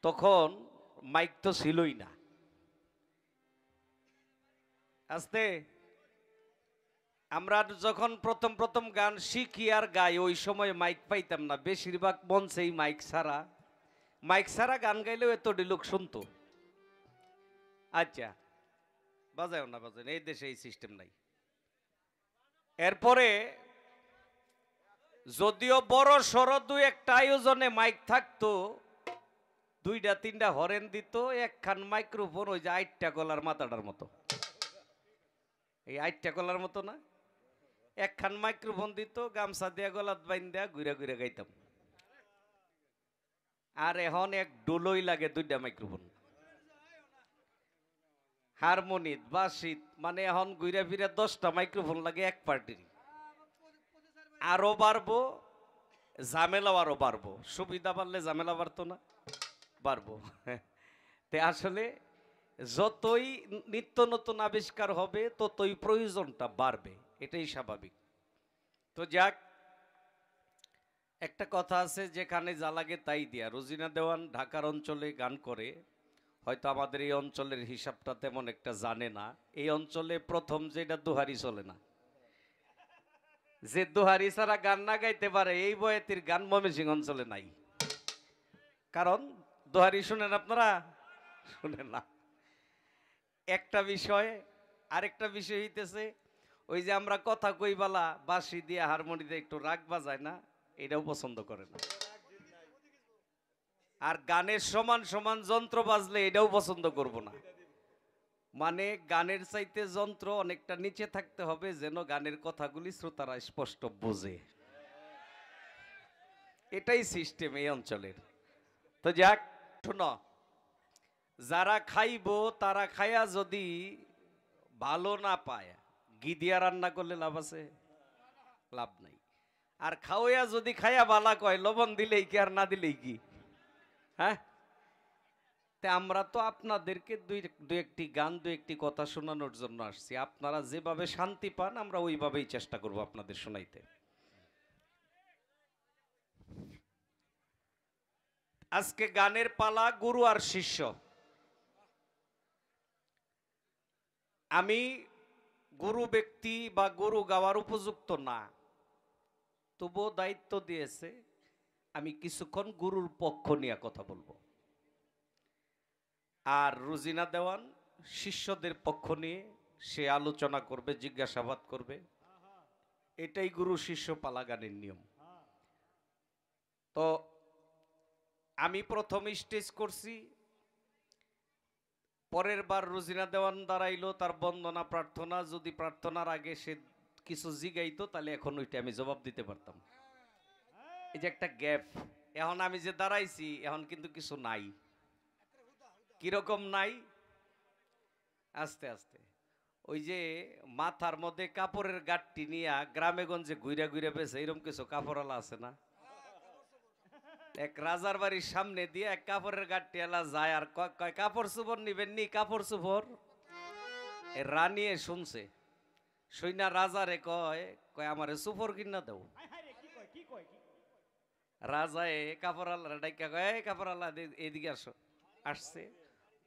তখন মাইক তো ছিলই না। আস্তে আমরা যখন প্রথম প্রথম গান শিখি আর গাই, ওই সময় মাইক পাইতাম না, বেশিরভাগ মঞ্চেই মাইক ছাড়া। মাইক ছাড়া গান গাইলেও এতটি লোক শুনতো। আচ্ছা বাজাও না, বাজাও না, এই দেশে এই সিস্টেম নাই। এরপরে যদিও বড় সড় দুই একটা আয়োজনে মাইক থাকতো, দুইটা তিনটা হরেন দিত, একখান মাইক্রোফোন ওই যে 8টা গলার মাথাটার মতো, এই 8টা গলার মতো না, একখান মাইক্রোফোন দিত, গামছা দিয়া গলাত বাইন দেয়া ঘুরে ঘুরে গাইতাম। আর এখন এক ডোলই লাগে 2টা মাইক্রোফোন, হারমোনিত, বাসিত, মানে এখন ঘুরে ফিরে 10টা মাইক্রোফোন লাগে এক পার্টির। আরো বাড়বো, ঝামেলাও আরো বাড়বো, সুবিধা বাড়লে ঝামেলা বাড়তো না, বাড়বো। তে আসলে যতই নিত্য নতুন আবিষ্কার হবে, ততই প্রয়োজনটা বাড়বে, এটাই স্বাভাবিক। তো যাক, একটা কথা আছে, যেখানে যা লাগে তাই দিয়া। রোজিনা দেওয়ান ঢাকার অঞ্চলে গান করে, হয়তো আমাদের এই অঞ্চলের হিসাবটা তেমন একটা জানে না। এই অঞ্চলে প্রথম যেটা দুহারি চলে না, যে দুহারি ছাড়া গান না গাইতে পারে, এই বয়েতির গান ময়মনসিংহ অঞ্চলে নাই। কারণ দুহারি শুনেন আপনারা? শুনেন না। একটা বিষয়, আরেকটা বিষয় হইতেছে, ওই যে আমরা কথা কইবালা বাঁশি দিয়ে হারমোনিতে একটু রাগ বাজায় না, এটাও পছন্দ করে না। আর গানের সমান সমান যন্ত্র বাজলে এটাও পছন্দ করব না। মানে গানের চাইতে যন্ত্র অনেকটা নিচে থাকতে হবে, যেন গানের কথাগুলি শ্রোতারা স্পষ্ট বোঝে। এটাই সিস্টেম এই অঞ্চলের। তো যাক, শোনো, যারা খাইবো তারা খায়া যদি ভালো না পায়, ঘি দিয়া রান্না করলে লাভ আছে? লাভ নাই। আর খাওয়া যদি খায়া বালা কয়, লবণ দিলেই কি আর না দিলেই কি? হ্যাঁ, তে আমরা তো আপনাদেরকে দুই একটি গান, দুই একটি কথা শোনানোর জন্য আসছি। আপনারা যেভাবে শান্তি পান, আমরা ওইভাবেই চেষ্টা করব আপনাদের শোনাইতে। আজকে গানের পালা গুরু আর শিষ্য। আমি গুরু ব্যক্তি বা গুরু গাওয়ার উপযুক্ত না, তবুও দায়িত্ব দিয়েছে আমি কিছুক্ষণ গুরুর পক্ষ নিয়ে কথা বলবো, আর রুজিনা দেওয়ান শিষ্যদের পক্ষ নিয়ে সে আলোচনা করবে, জিজ্ঞাসাবাদ করবে। এটাই গুরু শিষ্য পালাগানের নিয়ম। তো আমি প্রথম স্টেজ করছি, পরের বার রুজিনা দেওয়ান দাঁড়াইলো, তার বন্দনা প্রার্থনা, যদি প্রার্থনার আগে সে কিছু জিগাইতো তাহলে এখন ওইটা আমি জবাব দিতে পারতাম। এই যে একটা গ্যাপ, এখন আমি যে দাঁড়াইছি এখন কিন্তু কিছু নাই। কিরকম নাই? আস্তে আস্তে ওই যে মাথার মধ্যে কাপড়ের গাঁটটি নিয়ে গ্রামে গঞ্জে ঘুরে ঘুরে বেছে এরকম কিছু কাপড়ওয়ালা আছে না? এক রাজার বাড়ির সামনে দিয়ে এক কাপড়ের গাঁটটি এলা যায় আর কয় কাপড় চুপড় নিবেন নি? কাপড় চুপড়। রানী শুনছে, সৈনা রাজারে কয় কয় আমারে সুপর কিনা দেও। রাজায় কাপড়ালা ডাইকা কয় কাপড়ালা এদিকে আসো। আসছে,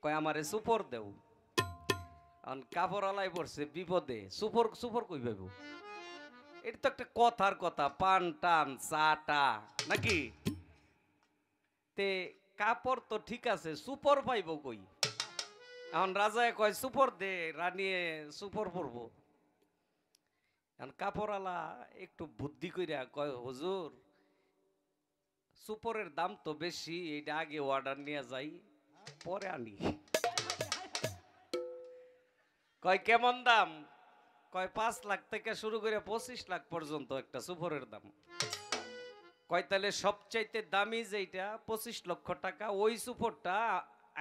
কয় আমারে সুপর দেও। কাপড়ালাই পড়ছে বিপদে, সুপর সুপর কই পাইব? এটা তো একটা কথার কথা, পান টান চা টা নাকি? তে কাপড় তো ঠিক আছে, সুপর পাইব কই? এখন রাজায় কয় সুপর দে, রানিয়ে সুপর পরবো। এখন কাপড়ালা একটু বুদ্ধি কইরা কয় হুজুর সুপরের দাম তো বেশি, এটা আগে অর্ডার নিয়ে যাই পরে আনি। কয় কেমন দাম? কয় 5 লাখ থেকে শুরু করে 25 লাখ পর্যন্ত একটা সুপরের দাম। কয় তাহলে সবচাইতে দামি যেটা 25 লক্ষ টাকা, ওই সুপরটা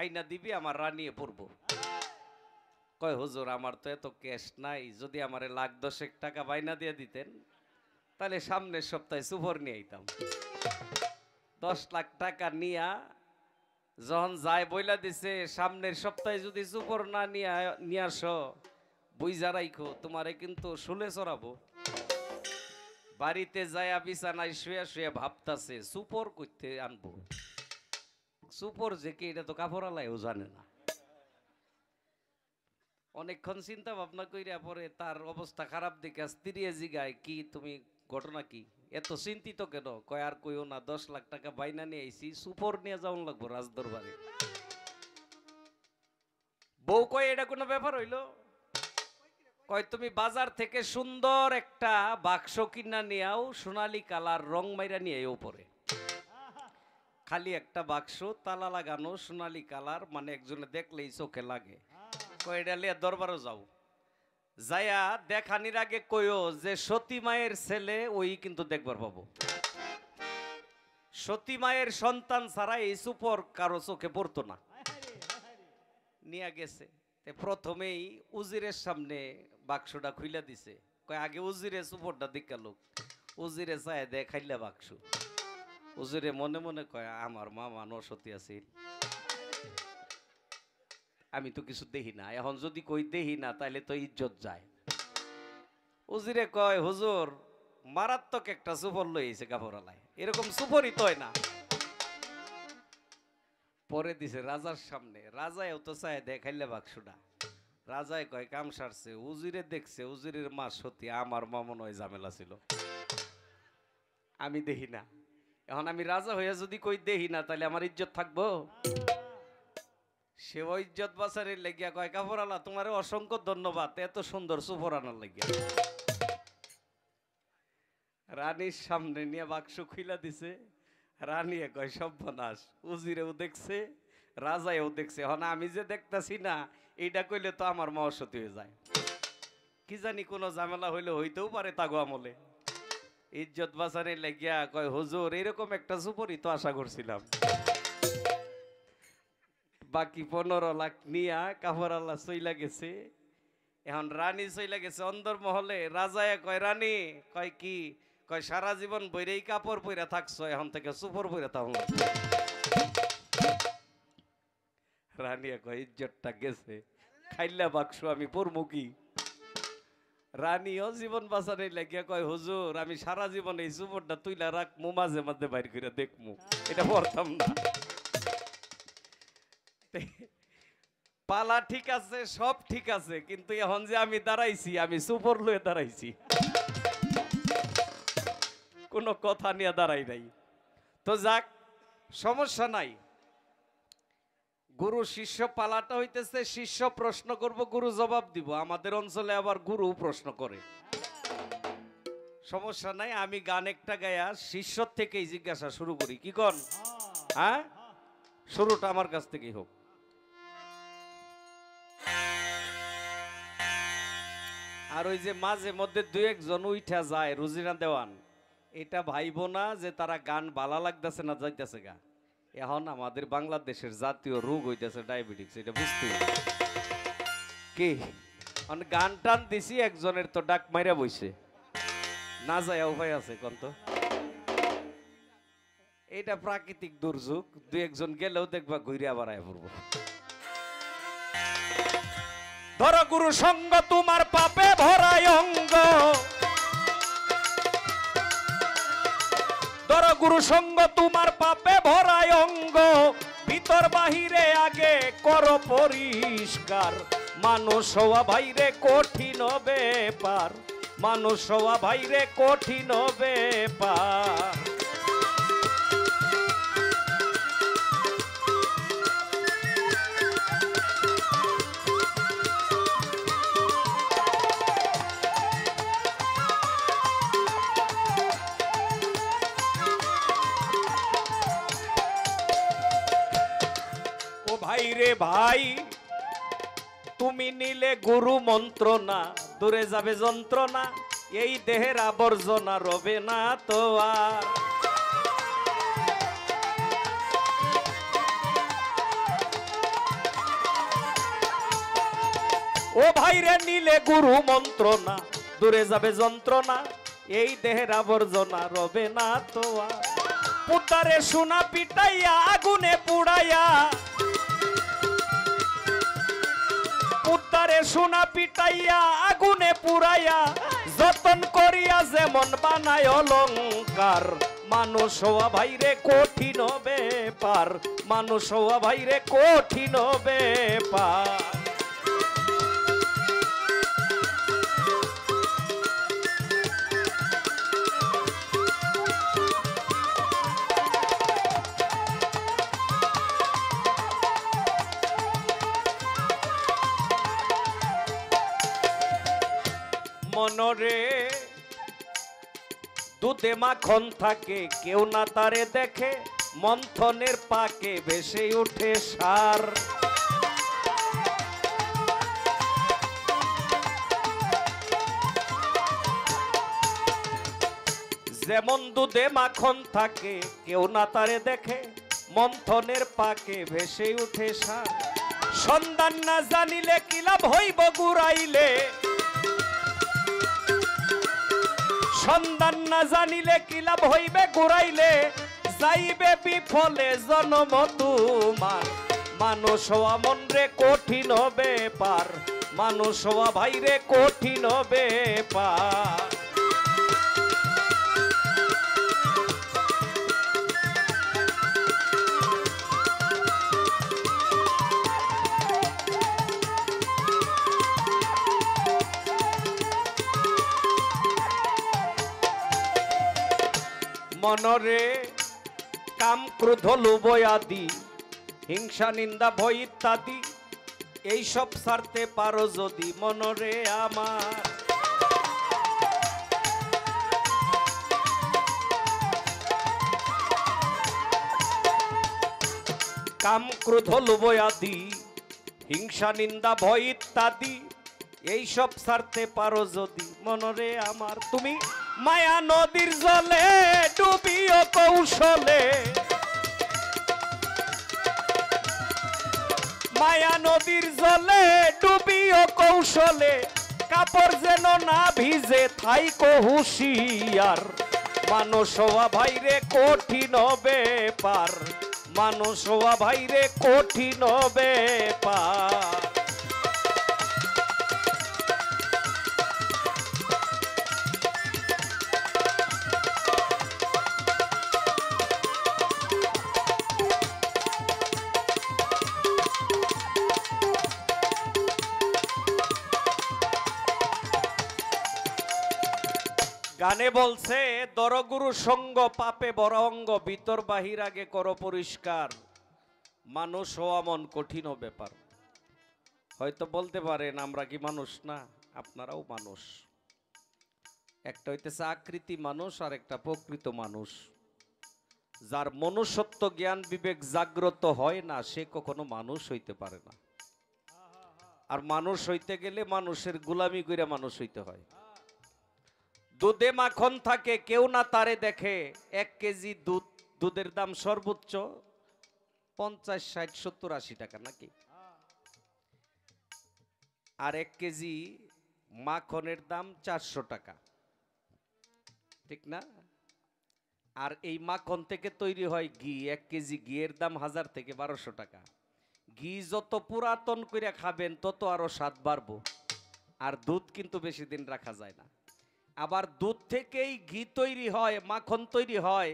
আইনা দিবি আমার রানিয়ে পড়বো। কয় হুজুর আমার তো এত ক্যাশ নাই, যদি আমারে 1,10,000 টাকা বাইনা দিয়ে দিতেন তাহলে সামনের সপ্তাহে সুপর নিয়ে আইতাম। 10 লাখ টাকা নিয়া যখন যায় বইলা দিছে সামনের সপ্তাহে যদি সুপর না নিয়ে আসো বুঝা রাইখো তোমারে কিন্তু শুলে চড়াবো। বাড়িতে যায়া বিছানায় শুয়ে শুয়ে ভাবতাছে সুপর করতে আনবো। সুপর যে কি এটা তো কাপড়ালাইও জানে না। অনেকক্ষণ চিন্তা ভাবনা কইরা পরে তার অবস্থা খারাপ দেখে স্ত্রী জিগায় কি তুমি ঘটনা কি এত চিন্তিত কেন? কয় আর কইও না, 10 লাখ টাকা বাইনা নিয়ে আইছি, সুপর নিয়ে যাওন লাগবো রাজদরবারে। বউ কয় এটা কোনো ব্যাপার হইলো? কয় তুমি বাজার থেকে সুন্দর একটা বাক্স কিনা নিয়েও সোনালি কালার রং মাইরা নিয়ে উপরে, খালি একটা বাক্স তালা লাগানো সোনালি কালার, মানে একজনে দেখলেই চোখে লাগে। কয় এটা লিয়া দরবারও যাও, যায়া দেখানির আগে কইও যে সতী মায়ের ছেলে ওই কিন্তু দেখবার পাবো। সতী মায়ের সন্তান ছাড়া এই সুপর কারো চোখে পড়তো না। নিয়ে গেছে, প্রথমেই উজিরের সামনে বাক্সটা খুইলা দিছে। কয় আগে উজিরে সুপরটা দেখা লোক। উজিরে চায় দেখাইলা বাক্স। উজিরে মনে মনে কয় আমার মামা নসতী আছিল, আমি তো কিছু দেখি না, এখন যদি কই দেখি না তাহলে তো ইজ্জত যায়। উজিরে কয় হুজুর মারাত্মক একটা সুপর লইছে কাপড়ালায়, এরকম সুপরই তো হয় না। পরে দিছে রাজার সামনে, রাজায়ও তো চায় দেখাইলে বাক্সটা। রাজায় কয় কাম সারছে। উজিরে দেখছে উজিরের মা সতী, আমার মা মনে হয় ঝামেলা ছিল, আমি দেখি না। এখন আমি রাজা হইয়া যদি কই দেখি না তাহলে আমার ইজ্জত থাকবো? সে ইজ্জত বাঁচারের লেগিয়া কয় কাপড়ালা তোমার অসংখ্য ধন্যবাদ এত সুন্দর সুপর আনার লেগিয়া। রানীর সামনে নিয়ে বাক্স খুইলা দিছে। রানী কয় সর্বনাশ, উজিরেও দেখছে রাজায়ও দেখছে, এখন আমি যে দেখতাছি না এইটা কইলে তো আমার মা অসতী হয়ে যায়। কি জানি কোনো ঝামেলা হইলে হইতেও পারে তাগো আমলে। ইজ্জত বাঁচানোর লেগিয়া কয় হুজুর এরকম একটা সুপরই তো আশা করছিলাম। বাকি 15 লাখ নিয়া কাপড়ালা চইলা গেছে। এখন রানী চইলা গেছে অন্দর মহলে। রাজায় কয় রানী, কয় কি? কয় সারা জীবন বইরেই কাপড় পইরা থাকছো, এখন থেকে সুপর পইরা থাকো। রানী কয় ইজ্জতটা গেছে, খাইলা বাক্স আমি পরমু কি? রানীও জীবন বাঁচানোর লাগিয়া কয় হুজুর আমি সারা জীবন এই সুপরটা তুইলা রাখমু, মাঝে মাঝে বাইর করে দেখমু, এটা পড়তাম না। পালা ঠিক আছে, সব ঠিক আছে, কিন্তু এখন যে আমি দাঁড়াইছি আমি সুপর লয়ে দাঁড়াইছি। কোনো কথা নিয়ে দাঁড়াই নাই। তো যাক, সমস্যা নাই। গুরু শিষ্য পালাটা হইতেছে, শিষ্য প্রশ্ন করব, গুরু জবাব দিব। আমাদের অঞ্চলে আবার গুরু প্রশ্ন করে, সমস্যা নাই। আমি গান একটা গায়া শিষ্য থেকেই জিজ্ঞাসা শুরু করি, কি কন? হ্যাঁ, শুরুটা আমার কাছ থেকেই হোক। আর ওই যে মাঝে মধ্যে দুই একজন উইঠা যায় রুজিনা দেওয়ান, এটা ভাইবো না যে তারা গান ভালো লাগতেছে না যাইতেছে গা। এখন আমাদের বাংলাদেশের জাতীয় রোগ হইতেছে ডায়াবেটিস, এটা বুঝতে হবে। কি গান টান দিছি, একজনের তো ডাক মাইরা বইছে, না যায় উপায় আছে কোন? তো এটা প্রাকৃতিক দুর্যোগ, দুই একজন গেলেও দেখবা ঘুরে আবার আয় পড়বো। ধরো গুরু সঙ্গ তোমার পাপে ভরায় অঙ্গ, ধরো গুরু সঙ্গ তোমার পাপে ভরায় অঙ্গ, ভিতর বাহিরে আগে করো পরিষ্কার। মানুষ হওয়া ভাইরে কঠিন ব্যাপার, মানুষ হওয়া ভাইরে কঠিন ব্যাপার। ভাই রে ভাই, তুমি নিলে গুরু মন্ত্রণা, দূরে যাবে যন্ত্রণা, এই দেহের আবর্জনা রবে না তো আর। ও ভাই রে, নিলে গুরু মন্ত্রণা, দূরে যাবে যন্ত্রণা, এই দেহের আবর্জনা রবে না তো আর। পুতারে সোনা পিটাইয়া আগুনে পুড়াইয়া, পুতারে সোনা পিটাইয়া আগুনে পুরাইয়া, যতন করিয়া যেমন বানায় অলংকার। মানুষ হওয়া ভাইরে কঠিন ব্যাপার, মানুষ হওয়া ভাইরে কঠিন ব্যাপার। মনরে দুধে মাখন থাকে, কেউ না তারে দেখে, মন্থনের পাকে ভেসে উঠে সার। যেমন দুধে মাখন থাকে, কেউ না তারে দেখে, মন্থনের পাকে ভেসে উঠে সার। সন্ধান না জানিলে কি লাভ হইব গুড়াইলে, সন্ধান না জানিলে কি লাভ হইবে ঘুরাইলে, যাইবে বিফলে জনম তোমার। মানুষ হওয়া মন রে কঠিন ব্যাপার, মানুষ হওয়া ভাই রে কঠিন ব্যাপার। মনরে কাম ক্রোধ লোভ আদি, হিংসা নিন্দা ভয় ইত্যাদি, এইসব ছাড়তে পারো যদি মনরে আমার। কাম ক্রোধ লোভ আদি, হিংসা নিন্দা ভয় ইত্যাদি, এইসব ছাড়তে পারো যদি মনরে আমার। তুমি মায়া নদীর জলে ডুবিও কৌশলে, মায়া নদীর জলে ডুবিও কৌশলে, কাপড় যেন না ভিজে থাইকো হুঁশিয়ার। মানুষ হওয়া ভাইরে কঠিন ব্যাপার, মানুষ হওয়া ভাইরে কঠিন ব্যাপার। গানে বলছে দরগুরু সঙ্গ পাপে বড় অঙ্গ, ভিতর বাহির আগে করো পরিষ্কার, মানুষ হওয়া মন কঠিন ব্যাপার। হয়তো বলতে পারেন আমরা কি মানুষ না? আপনারাও মানুষ। একটা হইতেছে আকৃতি মানুষ আর একটা প্রকৃত মানুষ। যার মনুষ্যত্ব জ্ঞান বিবেক জাগ্রত হয় না সে কখনো মানুষ হইতে পারে না। আর মানুষ হইতে গেলে মানুষের গোলামি করে মানুষ হইতে হয়। দুধে মাখন থাকে কেউ না তারে দেখে, 1 কেজি দুধের দাম সর্বোচ্চ 50, 60, 70, 80 টাকা নাকি? আর 1 কেজি মাখনের দাম 400 টাকা, ঠিক না? আর এই মাখন থেকে তৈরি হয় ঘি। 1 কেজি ঘিয়ের দাম 1000 থেকে 1200 টাকা। ঘি যত পুরাতন করে খাবেন তত আরো স্বাদ বাড়বো। আর দুধ কিন্তু বেশি দিন রাখা যায় না। আবার দুধ থেকেই ঘি তৈরি হয়, মাখন তৈরি হয়।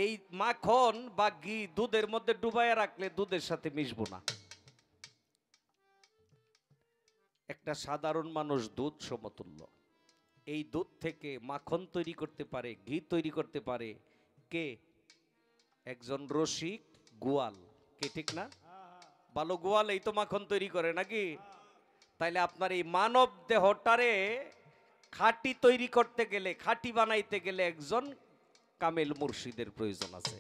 এই মাখন বা ঘি দুধের মধ্যে ডুবাইয়া রাখলে দুধের সাথে মিশবো না। একটা সাধারণ মানুষ দুধ সমতুল্য। এই দুধ থেকে মাখন তৈরি করতে পারে, ঘি তৈরি করতে পারে কে? একজন রসিক গোয়াল। কে, ঠিক না? ভালো গোয়াল এই তো মাখন তৈরি করে নাকি? তাইলে আপনার এই মানব দেহটারে খাঁটি তৈরি করতে গেলে, খাঁটি বানাইতে গেলে একজন কামেল মুর্শিদের প্রয়োজন আছে।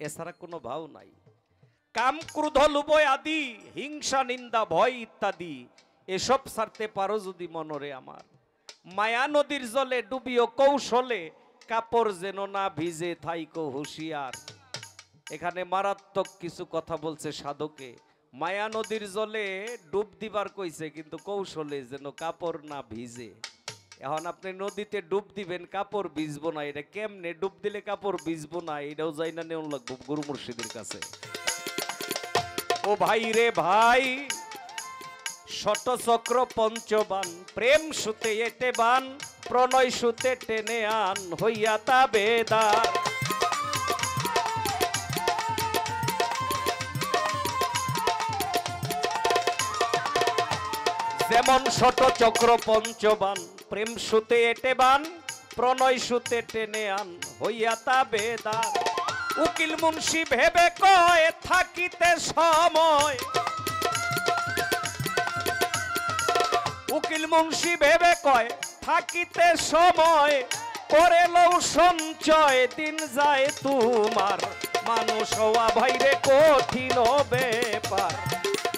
এছাড়া কোনো ভাও নাই। কাম ক্রোধ লোভ আদি, হিংসা নিন্দা ভয় ইত্যাদি এসব ছাড়তে পারো যদি মনরে আমার, মায়া নদীর জলে ডুবিও কৌশলে, কাপড় যেন না ভিজে থাইকো হুঁশিয়ার। এখানে মারাত্মক কিছু কথা বলছে সাধকে। মায়া নদীর জলে ডুব দিবার কইছে, কিন্তু কৌশলে যেন কাপড় না ভিজে। এখন আপনি নদীতে ডুব দিবেন, কাপড় ভিজবো না। এটা কেমনে ডুব দিলে কাপড় ভিজবো না? এটাও যাই না নেওয়া লাগবো গুরু মুর্শিদের কাছে। ও ভাই রে ভাই, শতচক্র পঞ্চবান, প্রেম সুতে এটে বান, প্রণয় সুতে টেনে আন, হইয়া তা বেদার। যেমন শতচক্র পঞ্চবান, প্রেম সুতে এটে বান, প্রণয় সুতে টেনে আন, হইয়া তা বেদার। উকিল মুন্সি ভেবে কয় থাকিতে সময়, উকিল মুন্সি ভেবে কয় থাকিতে সময়, করে লও সঞ্চয় দিন যায় তোমার। মানুষ হওয়া ভাইরে কঠিন ব্যাপার,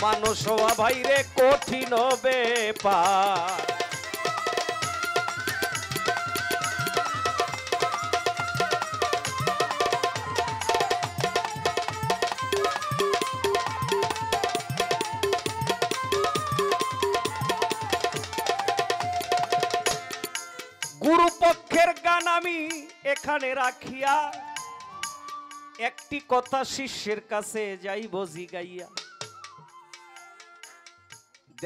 মানুষ হওয়া ভাইরে কঠিন ব্যাপার। গুরুপক্ষের গান আমি এখানে রাখিয়া, একটি কথা শিষ্যের কাছে যাইব জিগাইয়া।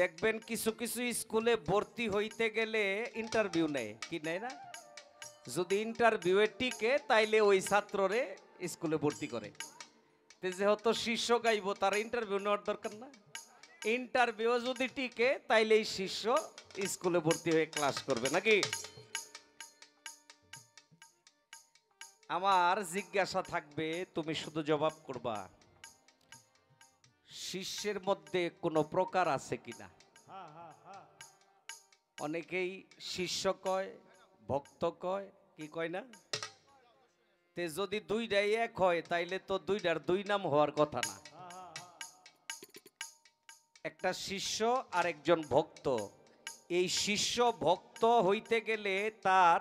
দেখবেন কিছু কিছু স্কুলে ভর্তি হইতে গেলে ইন্টারভিউ নেয়, কি নেয় না? যদি ইন্টারভিউয়ে টিকে তাইলে ওই ছাত্ররে স্কুলে ভর্তি করে। যেহেতু শিষ্য গাইব তার ইন্টারভিউ নেওয়ার দরকার না। ইন্টারভিউ যদি টিকে তাইলে এই শিষ্য স্কুলে ভর্তি হয়ে ক্লাস করবে নাকি? আমার জিজ্ঞাসা থাকবে, তুমি শুধু জবাব করবা, শিষ্যের মধ্যে কোনো প্রকার আছে কিনা? অনেকেই শিষ্য কয়, ভক্ত কয়, কি কয় না? তে যদি দুইটাই এক হয় তাইলে তো দুইটার দুই নাম হওয়ার কথা না। একটা শিষ্য আর একজন ভক্ত। এই শিষ্য ভক্ত হইতে গেলে তার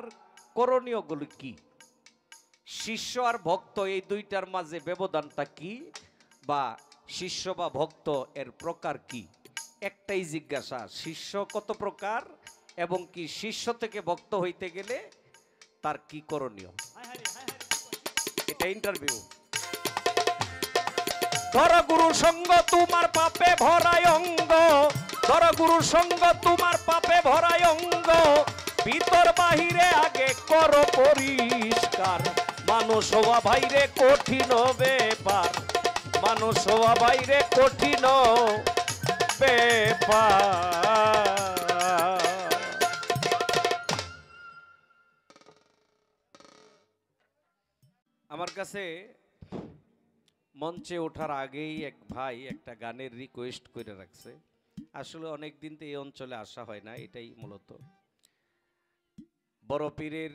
করণীয়গুলো কি? শিষ্য আর ভক্ত এই দুইটার মাঝে ব্যবধানটা কি, বা শিষ্য বা ভক্ত এর প্রকার কি? একটাই জিজ্ঞাসা, শিষ্য কত প্রকার এবং কি শিষ্য থেকে ভক্ত হইতে গেলে তার কি করণীয়? এটা ইন্টারভিউ। ধর গুরু সঙ্গ তোমার পাপে ভরায় অঙ্গ, ধর গুরু সঙ্গ তোমার পাপে ভরায় অঙ্গ, ভিতর বাহিরে আগে করো পরিষ্কার। মানুষ হওয়া ভাইরে কঠিন ব্যাপার, মানুষ হওয়া ভাইরে কঠিন ব্যাপার। কাছে মঞ্চে ওঠার আগেই এক ভাই একটা গানের রিকোয়েস্ট করে রাখছে। আসলে অনেক দিন তো এই অঞ্চলে আসা হয় না, এটাই মূলত। বড় পীরের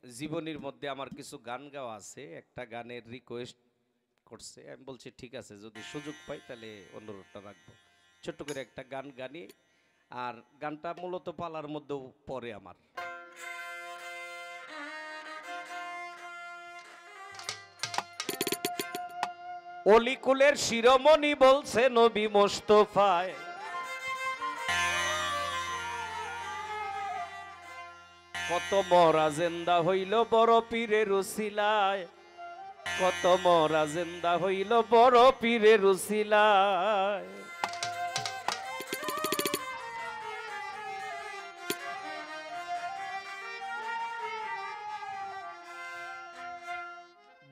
জীবনীর মধ্যে আমার কিছু গান গাওয়া আছে, একটা গানের রিকোয়েস্ট করছে। আমি বলছি ঠিক আছে, যদি সুযোগ পাই তাহলে অনুরোধটা রাখবো। ছোট্ট করে একটা গান গানি, আর গানটা মূলত পালার মধ্যেও পড়ে আমার। অলিকুলের শিরোমণি বলছে নবী মোস্তফায়, কত মরা জেন্দা হইল বড় পীরের উসিলায়, কত মরা জেন্দা হইল বড় পীরের উসিলায়।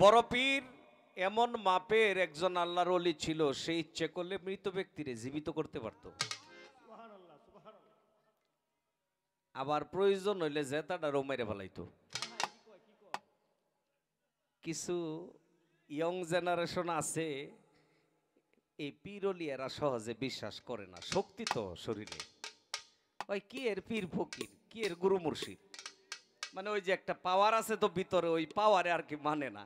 বড় পীর এমন মাপের একজন আল্লাহর ওলি ছিল, সে ইচ্ছে করলে মৃত ব্যক্তিরে জীবিত করতে পারত। আবার প্রয়োজন হইলে জেতাটা রোমাইরে ফেলাইতো। কিছু ইয়ং জেনারেশন আছে, এই পীরলি এরা সহজে বিশ্বাস করে না। শক্তি তো শরীরে, ওই কি এর পীর ফকির, কি এর গুরু মুর্শিদ, মানে ওই যে একটা পাওয়ার আছে তো ভিতরে, ওই পাওয়ারে আর কি মানে না।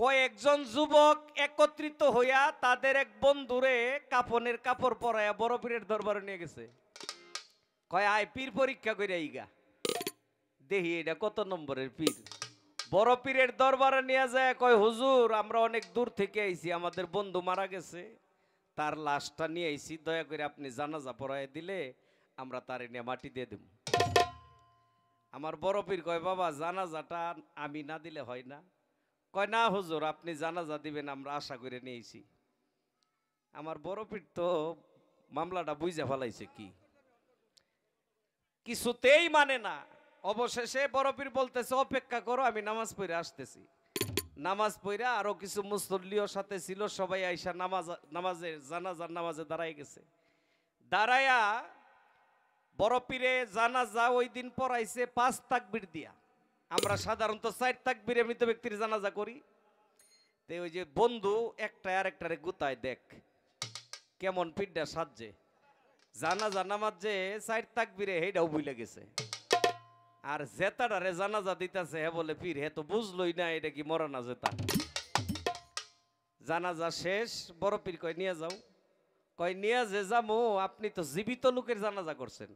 কয়েকজন যুবক একত্রিত হইয়া তাদের এক বন্ধুরে কাফনের কাপড় পরাইয়া বড় পীরের দরবারে নিয়ে গেছে। কয় আয় পীর পরীক্ষা করে আইগা, দেখি এটা কত নম্বরের পীর। বড় পীরের দরবারে নিয়ে যায়, কয় হুজুর আমরা অনেক দূর থেকে আইছি, আমাদের বন্ধু মারা গেছে, তার লাশটা নিয়ে আইছি, দয়া করে আপনি জানাজা পড়ায় দিলে আমরা তারে নিয়ে মাটি দিয়ে দেব। আমার বড় পীর কয় বাবা জানাজাটা আমি না দিলে হয় না। কয় না হুজুর আপনি জানাজা দিবেন, আমরা আশা করে নিয়েছি। আমার বড় পীর তো মামলাটা বুঝে ফেলাইছে, কি কিছুতেই মানে না। অবশেষে বড় পীর বলতেছে অপেক্ষা করো, আমি নামাজ পড়ে আসতেছি। নামাজ পড়ে আরো কিছু মুসল্লিও সাথে ছিল, সবাই আইসা নামাজের জানাজার নামাজে দাঁড়াই গেছে। দাঁড়ায়া বড় পীরে জানাজা ওই দিন পড়াইছে 5 তাকবীর দিয়া। আমরা সাধারণত 4 তাকবীরে মৃত ব্যক্তির জানাজা করি। তো ওই যে বন্ধু একটা আর একটারে গুতায়, দেখ কেমন পিঠটা সাজে, জানাজা নামাজ যে 4 তাকবীরে হেটাও ভুলে গেছে। আর জেতাটারে জানাজা দিতেছে, হে বলে পীর হে তো বুঝলই না এটা কি মরা না জেতা। জানাজা শেষ, বড় পীর কয় নিয়ে যাও। কয় নিয়ে যে যাবো, আপনি তো জীবিত লোকের জানাজা করছেন,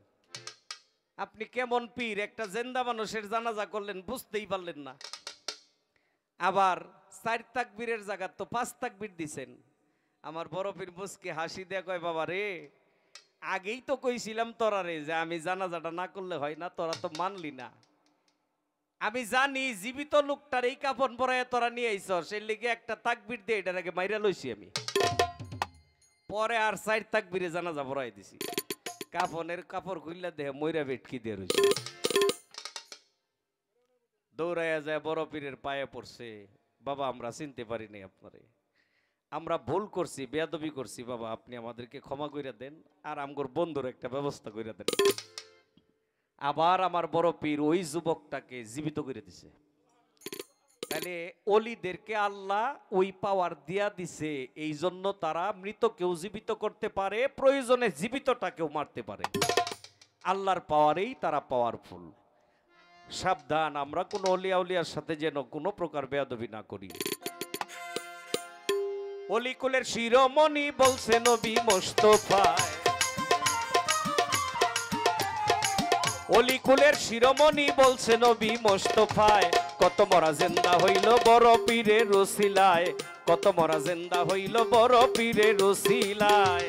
আপনি কেমন পীর, একটা জেন্দা মানুষের জানাজা করলেন, বুঝতেই পারলেন না। আবার 4 তাকবীরের জায়গা তো 5 তাকবীর দিছেন। আমার বড় পীর মুস্কি হাসি দেয়া কয় বাবা রে, আগেই তো কইছিলাম তোরা রে যে আমি জানাজাটা না করলে হয় না, তোরা তো মানলি না। আমি জানি জীবিত লোকটার এই কাফন পরায় তোরা নিয়ে আইছ, সেই লিগে একটা তাকবীর দিয়ে এটার আগে মাইরা লইছি আমি, পরে আর 4 তাকবীরে জানাজা পড়াই দিছি। কাফনের কাপড় খুললে দেহে ময়রা বেটকি দিয়ে রয়েছে। দৌড়াইয়া যায় বড় পীরের পায়ে পড়ছে, বাবা আমরা চিনতে পারি নাই আপনারে, আমরা ভুল করছি, বেয়াদবি করছি, বাবা আপনি আমাদেরকে ক্ষমা কইরা দেন, আর আমগোর বন্ধুর একটা ব্যবস্থা কইরা দেন। আবার আমার বড় পীর ওই যুবকটাকে জীবিত করে দিছে। তাহলে অলিদেরকে আল্লাহ ওই পাওয়ার দিয়া দিছে, এই জন্য তারা মৃতকেও জীবিত করতে পারে, প্রয়োজনে জীবিতটাকেও মারতে পারে। আল্লাহর পাওয়ারেই তারা পাওয়ারফুল। সাবধান, আমরা কোনো অলিয়া উলিয়ার সাথে যেন কোনো প্রকার বেয়াদবি না করি। অলিকুলের শিরোমণি বলছে নবী মোস্তফায়, অলিকুলের শিরোমণি বলছে নবী মোস্তফায়, কত মরা জেন্দা হইল বড় পীরের উসিলায়, কত মরা জেন্দা হইল বড় পীরের উসিলায়।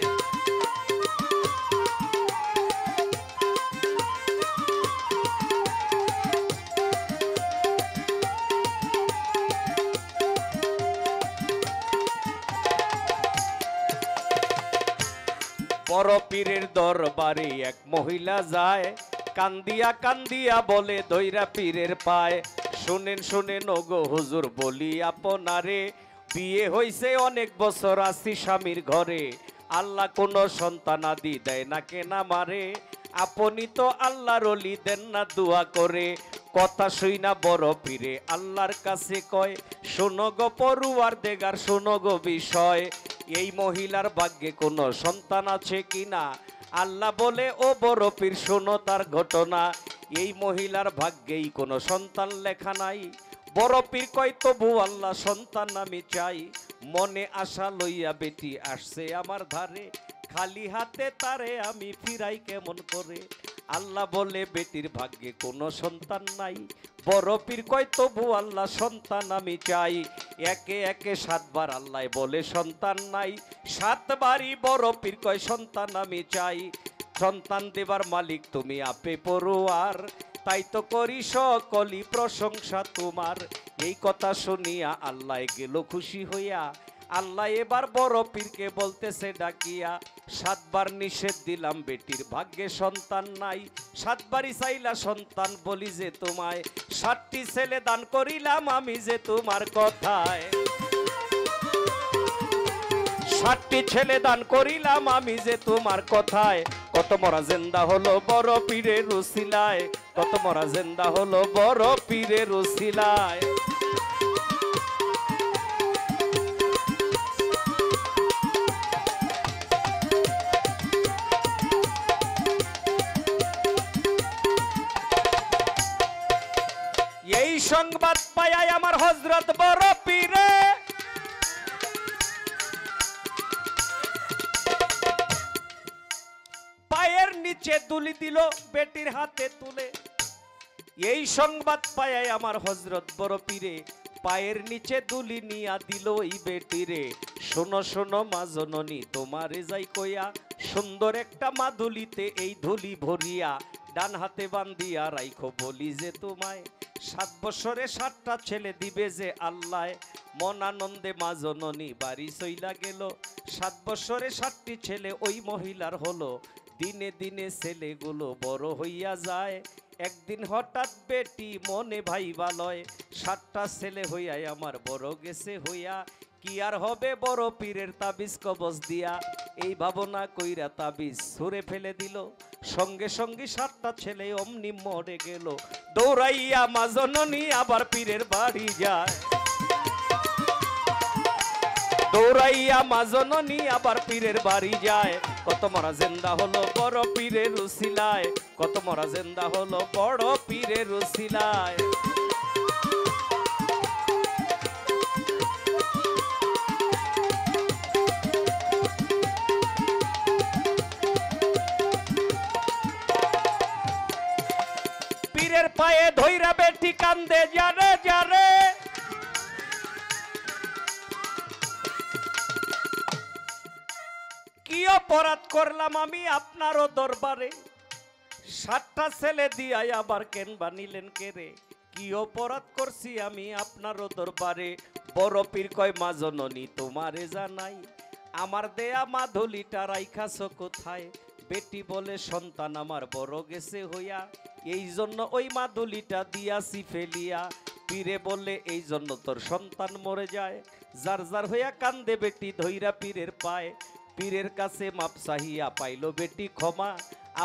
বড় পীরের দরবারে এক মহিলা যায়, কান্দিয়া কান্দিয়া বলে দইরা পীরের পায়, শুনেন শুনেন ওগো হুজুর বলি আপনারে, বিয়ে হইছে অনেক বছর আছি স্বামীর ঘরে, আল্লাহ কোনো সন্তানাদি দেয় না কেনা মারে, আপনি তো আল্লাহর ওলি দেন না দোয়া করে, কথা শুই না বড় পীরে আল্লাহর কাছে কয়, শোনো গো পড়ুয়ার দেগার শোনো গো বিষয়, এই মহিলার ভাগ্যে কোনো সন্তান আছে কিনা? আল্লাহ বলে ও বড় পীর শোনো তার ঘটনা, এই মহিলার ভাগ্যেই কোনো সন্তান লেখা নাই। বড় পীর কয় তবু আল্লাহ সন্তান আমি চাই, মনে আশা লইয়া বেটি আসছে আমার ধারে, খালি হাতে তারে আমি ফিরাই কেমন করে? আল্লাহ বলে বেটির ভাগ্যে কোনো সন্তান নাই। বড় পীর কয় তবু আল্লাহ সন্তান আমি চাই, একে একে 7 বার আল্লাহ বলে সন্তান নাই, 7 বারই বড় পীর কয় সন্তান আমি চাই। সন্তান দেবার মালিক তুমি আপে পড়ুয়ার, তাই তো করি সকলই প্রশংসা তোমার। এই কথা শুনিয়া আল্লাহ গেল খুশি হইয়া, আল্লাহ এবার বড় পীরকে বলতেছে ডাকিয়া, 7 বার নিষেধ দিলাম বেটির ভাগ্যে সন্তান নাই, 7 বারই চাইলা সন্তান বলি যে তোমায়, 7টি ছেলে দান করিলাম আমি যে তোমার কথায়, 7টি ছেলে দান করিলাম আমি যে তোমার কথায়। কত মরা জেন্দা হলো বড় পীরের উসিলায়, কত মরা জেন্দা হলো বড় পীরের উসিলায়। এই সংবাদ পায় আমার হযরত বড় পীরে, পায়ের নিচে তুলি দিল বেটির হাতে তুলে। এই সংবাদ পায় আমার হযরত বড় পীরে, পায়ের নিচে দুলি নিয়া দিল এই বেটিরে। শোনো শোনো মা জননী তোমারে যাই কইয়া, সুন্দর একটা মাদুলিতে এই ধুলি ভরিয়া, ডান হাতে বান্ধিয়া রাইখো বলি যে তোমায়, 7 বছরে 7টা ছেলে দিবে যে আল্লাহ। মন আনন্দে মা জননী বাড়ি চইলা গেল, 7 বছরে 7টি ছেলে ওই মহিলার হলো। দিনে দিনে ছেলেগুলো বড় হইয়া যায়, একদিন হঠাৎ বেটি মনে ভাইবা লয়, 7টা ছেলে হইয়া আমার বড় গেছে হইয়া, কি আর হবে বড় পীরের তাবিজ কবজ দিয়া। এই ভাবনা কইরা তাবিজ ছুঁড়ে ফেলে দিল, সঙ্গে সঙ্গে 7টা ছেলে অমনি মরে গেল। দৌড়াইয়া মা জননী আবার পীরের বাড়ি যায়, দৌড়াইয়া মা জননী আবার পীরের বাড়ি যায়। কত মরা জেন্দা হলো বড় পীরের উসিলায়, কত মরা জেন্দা হলো বড় পীরের উসিলায়। পীরের পায়ে ধইরা বেটি কান্দে যারে যারে, কি অপরাধ করলাম আমি আপনারও দরবারে, 7টা ছেলে দিয়াই আবার কেন বানিলেন কেরে, কি অপরাধ করছি আমি আপনারও দরবারে। বড় পীর কয় মা জননী তোমারে জানাই, আমার দেয়া মাধুলিটা রাইখাছ কোথায়? বেটি বলে সন্তান আমার বড় গেছে হইয়া, এই জন্য ওই মাদুলিটা দিয়াছি ফেলিয়া। পীরে বলে এই জন্য তোর সন্তান মরে যায়, যার যার হইয়া কান্দে বেটি ধইরা পীরের পায়। পীরের কাছে মাপ চাহিয়া পাইল বেটি ক্ষমা,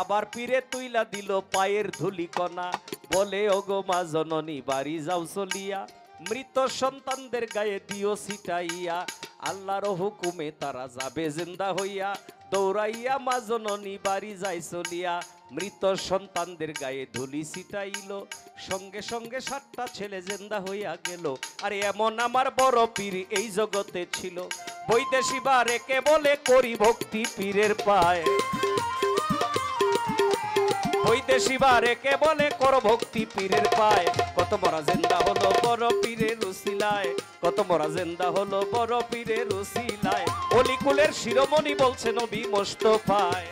আবার পীরে তুইলা দিল পায়ের ধুলি কণা। বলে ওগো মা জননী বাড়ি যাও চলিয়া, মৃত সন্তানদের গায়ে দিও ছিটাইয়া, আল্লাহর হুকুমে তারা যাবে জিন্দা হইয়া। দৌড়াইয়া মা জননী বাড়ি যাই চলিয়া, মৃত সন্তানদের গায়ে ধুলি ছিটাইল, সঙ্গে সঙ্গে 7টা ছেলে জিন্দা হইয়া গেল। আরে এমন আমার বড় পীর এই জগতে ছিল, বৈদেশি বারেকে বলে করি ভক্তি পীরের পায়, বৈদেশি বারেকে বলে কর ভক্তি পীরের পায়। কত মরা জিন্দা হলো বড় পীরের উসিলায়, কত মরা জিন্দা হলো বড় পীরের উসিলায়। অলিকুলের শিরোমণি বলছে নবী মোস্তফায়,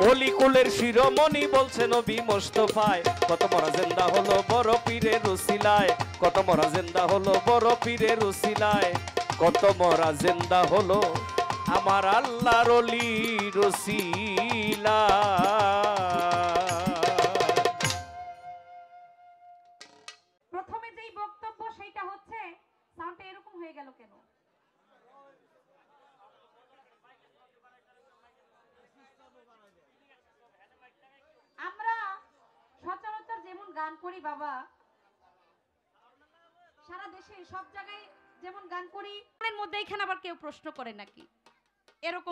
অলিকুলের শিরোমণি বলছে নবী মোস্তফায়। কত মরা জিন্দা হলো বড় পীরের উসিলায়, কত মরা জিন্দা হলো বড় পীরের উসিলায়, কত মরা জিন্দা হলো আমার আল্লাহর অলির উসিলা। প্রথমে যেই বক্তব্য সেইটা হচ্ছে, সাউন্ডটা এরকম হয়ে গেল কেন? আমরা গান করি বাবা, সারা দেশে সব জায়গায় যেমন গান করি, এর মধ্যে এখানে আবার কেউ প্রশ্ন করে নাকি এরকম